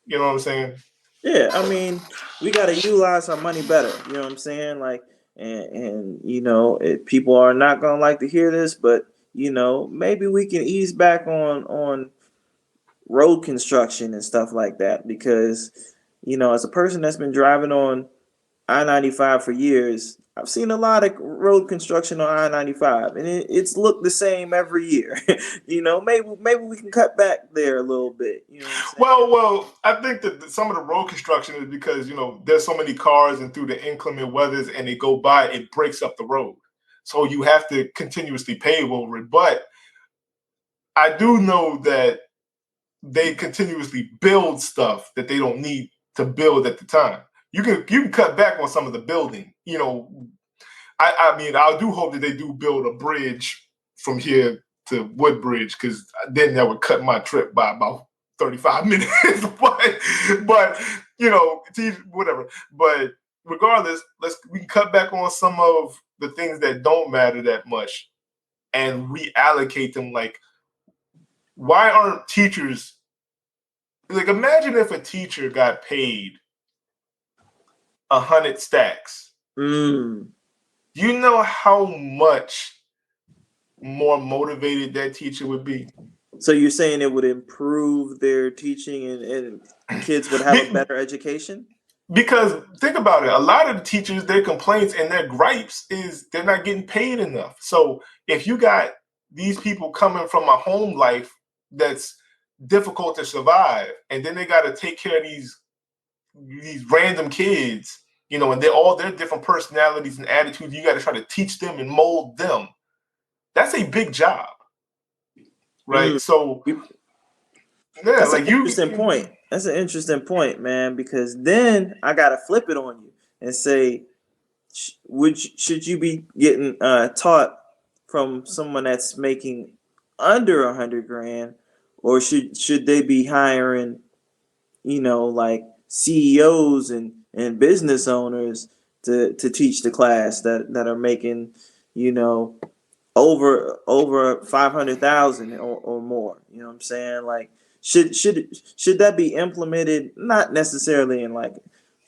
Speaker 1: You know what I'm saying?
Speaker 2: Yeah, I mean, we got to utilize our money better. You know what I'm saying? Like, and people are not gonna like to hear this, but maybe we can ease back on road construction and stuff like that, because as a person that's been driving on I-95 for years, I've seen a lot of road construction on I-95, and it's looked the same every year. Maybe we can cut back there a little bit. You know what I'm saying?
Speaker 1: Well, I think that some of the road construction is because there's so many cars, and through the inclement weathers, and they go by, it breaks up the road, so you have to continuously pave over it. But I do know that they continuously build stuff that they don't need to build at the time. You can cut back on some of the building. I mean, I do hope that they do build a bridge from here to Woodbridge, because then that would cut my trip by about 35 minutes. but whatever. But regardless, we can cut back on some of the things that don't matter that much and reallocate them. Like, why aren't teachers, like, imagine if a teacher got paid 100 stacks.
Speaker 2: Mm.
Speaker 1: You know how much more motivated that teacher would be?
Speaker 2: So you're saying it would improve their teaching, and kids would have a better education?
Speaker 1: Because think about it, a lot of the teachers, their complaints and their gripes is they're not getting paid enough. So if you got these people coming from a home life that's difficult to survive, and then they got to take care of these random kids, and they're all their different personalities and attitudes, you got to try to teach them and mold them. That's a big job, right?
Speaker 2: Mm.
Speaker 1: So yeah,
Speaker 2: That's an
Speaker 1: like
Speaker 2: interesting point. That's an interesting point, man, because then I gotta flip it on you and say, should you be getting taught from someone that's making under 100 grand, or should they be hiring, like CEOs and business owners to teach the class that are making, you know, over 500,000 or more. You know what I'm saying? Like, should that be implemented? Not necessarily in like,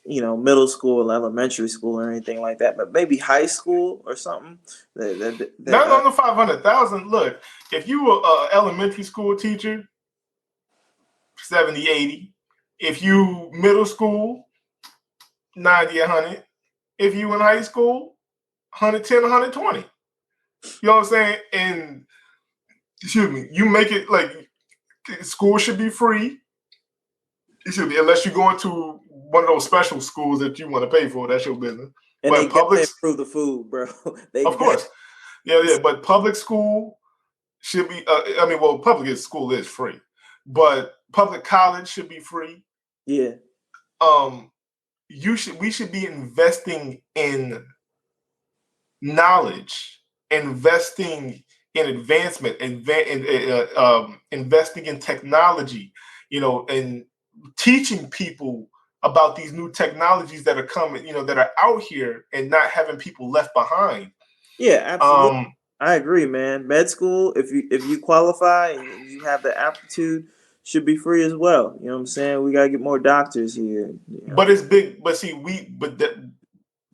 Speaker 2: middle school, elementary school, or anything like that, but maybe high school or something.
Speaker 1: Not on the 500,000. Look, if you were an elementary school teacher, 70, 80. If you middle school, 90, 100. If you in high school, 110, 120. You know what I'm saying? And excuse me, you make it like school should be free. It should be, unless you go into one of those special schools that you want to pay for. That's your business.
Speaker 2: And they
Speaker 1: But
Speaker 2: got to
Speaker 1: public,
Speaker 2: improve the food, bro. They
Speaker 1: of
Speaker 2: got.
Speaker 1: course, yeah. But public school should be. Well, public school is free, but public college should be free.
Speaker 2: Yeah.
Speaker 1: We should be investing in knowledge, investing in advancement, investing in technology, and teaching people about these new technologies that are coming, that are out here, and not having people left behind.
Speaker 2: Yeah, absolutely. I agree, man. Med school, if you qualify and you have the aptitude, should be free as well. You know what I'm saying? We gotta get more doctors here.
Speaker 1: But it's big. But see,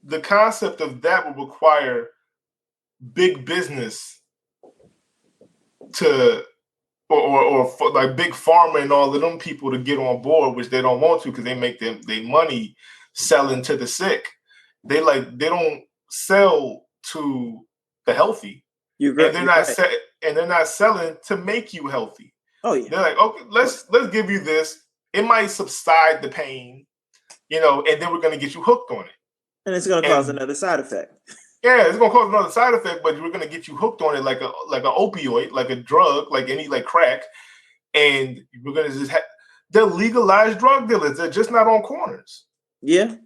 Speaker 1: the concept of that will require big business to or like big pharma and all of them people to get on board, which they don't want to because they make their money selling to the sick. They don't sell to the healthy, and they're not
Speaker 2: right.
Speaker 1: and they're not selling to make you healthy.
Speaker 2: Oh yeah.
Speaker 1: They're like, okay, let's give you this. It might subside the pain, and then we're going to get you hooked on it.
Speaker 2: And it's going to cause another side effect.
Speaker 1: Yeah, it's going to cause another side effect, but we're going to get you hooked on it like an opioid, like a drug, like any like crack, and we're going to just they're legalized drug dealers. They're just not on corners.
Speaker 2: Yeah,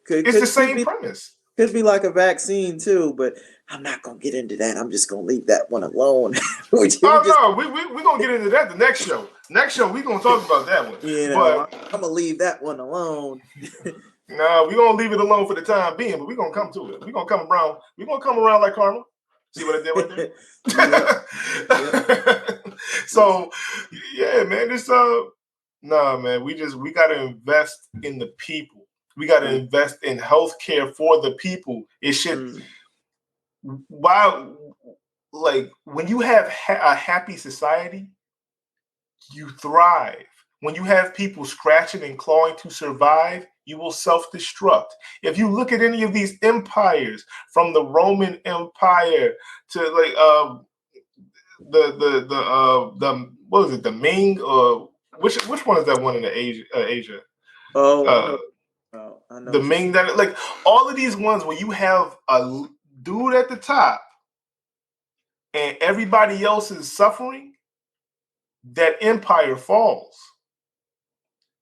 Speaker 1: it's the same premise.
Speaker 2: Could be like a vaccine too, but I'm not gonna get into that. I'm just gonna leave that one alone.
Speaker 1: We're gonna get into that the next show. Next show, we're gonna talk about that one.
Speaker 2: But I'm gonna leave that one alone.
Speaker 1: No, we're gonna leave it alone for the time being, but we're gonna come to it. We're gonna come around. We're gonna come around like karma. See what I did right there? So yeah, man, it's man, we gotta invest in the people. We gotta invest in healthcare for the people. It should like when you have a happy society, you thrive. When you have people scratching and clawing to survive, you will self-destruct. If you look at any of these empires, from the Roman Empire to like the what is it, the Ming, which one is that one in the Asia?
Speaker 2: I know
Speaker 1: the Ming, that like all of these ones where you have a dude at the top and everybody else is suffering, that empire falls.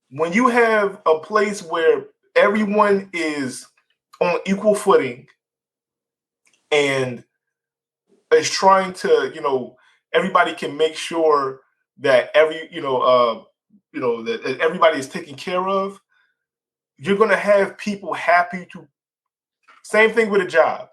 Speaker 1: When you have a place where everyone is on equal footing and is trying to, everybody can make sure that that everybody is taken care of, you're going to have people happy to. Same thing with a job.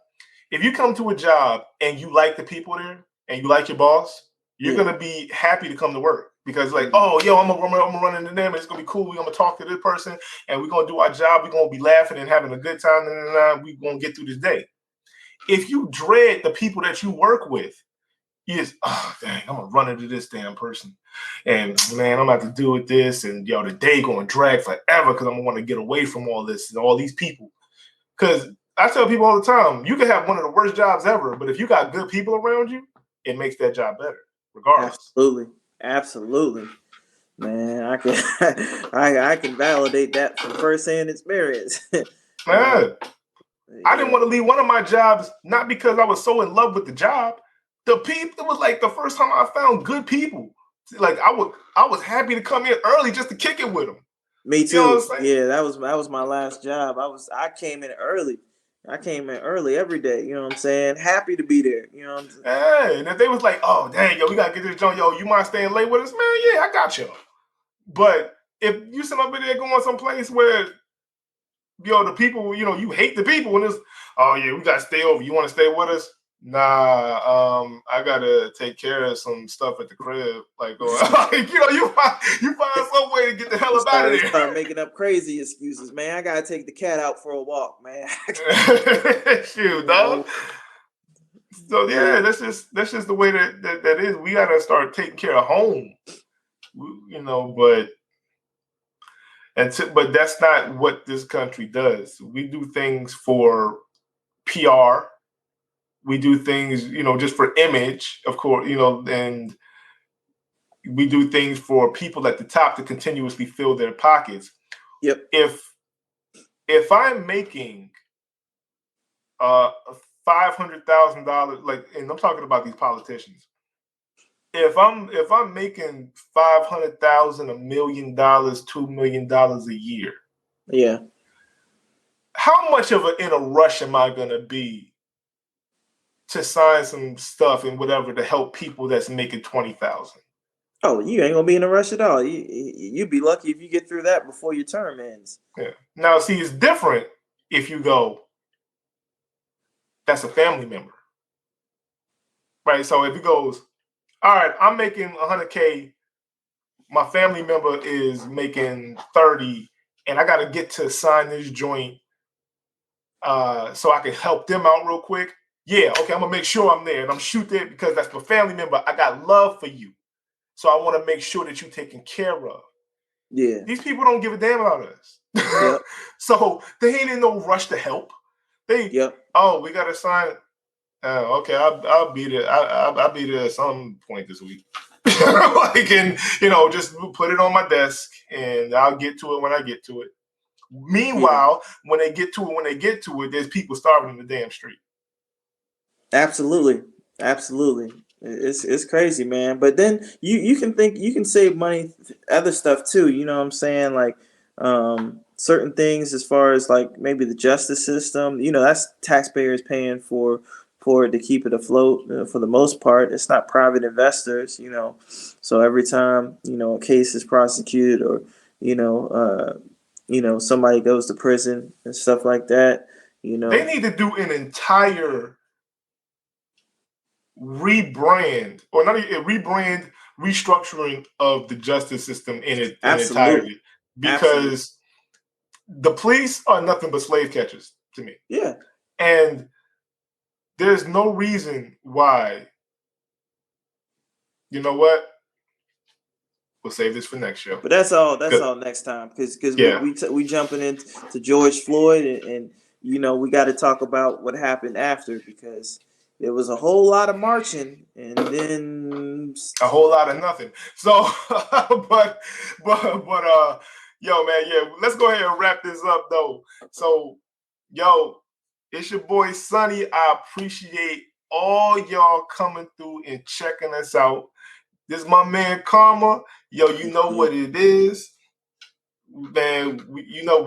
Speaker 1: If you come to a job and you like the people there and you like your boss, you're going to be happy to come to work because like, oh, yo, I'm gonna run into them and it's going to be cool. We're going to talk to this person and we're going to do our job. We're going to be laughing and having a good time and we're going to get through this day. If you dread the people that you work with, you just, oh, dang, I'm going to run into this damn person. And man, I'm about to do with this. And the day going to drag forever because I'm going to want to get away from all this and all these people. Because I tell people all the time, you can have one of the worst jobs ever, but if you got good people around you, it makes that job better, regardless.
Speaker 2: Absolutely, man. I can validate that from firsthand experience.
Speaker 1: Man, I didn't want to leave one of my jobs not because I was so in love with the job. The people, it was like the first time I found good people. Like I was happy to come in early just to kick it with them.
Speaker 2: Me too. Yeah, that was my last job. I came in early I came in early every day. You know what I'm saying? Happy to be there. You know what I'm saying?
Speaker 1: Hey, and if they was like, oh dang, yo, we gotta get this joint, yo, you mind staying late with us, man? Yeah, I got you. But if you sit up in there going someplace where the people, you hate the people, and it's, oh yeah, we gotta stay over. You want to stay with us? Nah, I gotta take care of some stuff at the crib. Like, you find some way to get the hell up out of there.
Speaker 2: Start making up crazy excuses, man. I gotta take the cat out for a walk, man.
Speaker 1: Shoot, dog. So yeah, that's just the way that is. We gotta start taking care of home, but that's not what this country does. We do things for PR. We do things, just for image, of course, and we do things for people at the top to continuously fill their pockets.
Speaker 2: Yep.
Speaker 1: If I'm making $500,000, and I'm talking about these politicians. If I'm making $500,000, $1 million, $2 million a year,
Speaker 2: yeah,
Speaker 1: how much in a rush am I gonna be to sign some stuff and whatever to help people that's making 20,000?
Speaker 2: Oh, you ain't gonna be in a rush at all. You'd be lucky if you get through that before your term ends.
Speaker 1: Yeah. Now, see, it's different if you go, that's a family member, right? So if he goes, all right, I'm making 100K, my family member is making 30, and I got to get to sign this joint so I can help them out real quick. Yeah, okay, I'm gonna make sure I'm there, and I'm shoot there because that's my family member. I got love for you, so I want to make sure that you're taken care of.
Speaker 2: Yeah,
Speaker 1: these people don't give a damn about us.
Speaker 2: Yep.
Speaker 1: So they ain't in no rush to help. Oh, we gotta sign. Okay, I'll be there. I'll be there at some point this week. Just put it on my desk, and I'll get to it when I get to it. Meanwhile, when they get to it, there's people starving in the damn street.
Speaker 2: Absolutely. It's crazy, man. But then you can save money, other stuff too. You know what I'm saying? Like certain things as far as like maybe the justice system. That's taxpayers paying for it to keep it afloat. For the most part, it's not private investors. So every time a case is prosecuted or somebody goes to prison and stuff like that.
Speaker 1: They need to do an entire rebrand, or not even rebrand, restructuring of the justice system in entirety, because the police are nothing but slave catchers to me.
Speaker 2: Yeah.
Speaker 1: And there's no reason why. You know what? We'll save this for next show.
Speaker 2: But that's all next time, because we jumping into George Floyd, and we got to talk about what happened after, because there was a whole lot of marching and then
Speaker 1: a whole lot of nothing. So, but yo, man, yeah, let's go ahead and wrap this up though. So, yo, it's your boy Sonny. I appreciate all y'all coming through and checking us out. This is my man Karma. Yo, you know what it is. Man,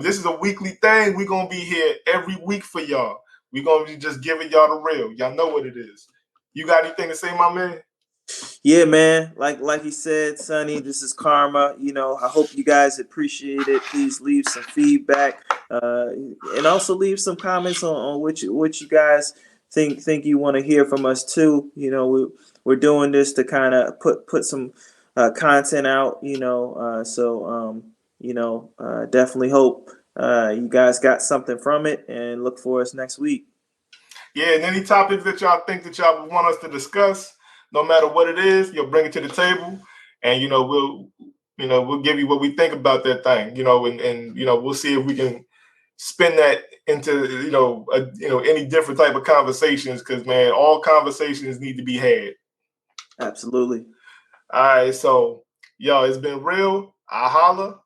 Speaker 1: this is a weekly thing. We're going to be here every week for y'all. We're going to be just giving y'all the real. Y'all know what it is. You got anything to say, my man?
Speaker 2: Yeah, man. Like he said, Sonny, this is Karma. I hope you guys appreciate it. Please leave some feedback, and also leave some comments on what you guys think you want to hear from us too. We're doing this to kind of put some content out. Definitely hope you guys got something from it, and look for us next week.
Speaker 1: Yeah, and any topics that y'all think that y'all want us to discuss, no matter what it is, you'll bring it to the table, and we'll give you what we think about that thing. And we'll see if we can spin that into any different type of conversations, because man, all conversations need to be had.
Speaker 2: Absolutely.
Speaker 1: All right, so y'all, it's been real. I holla.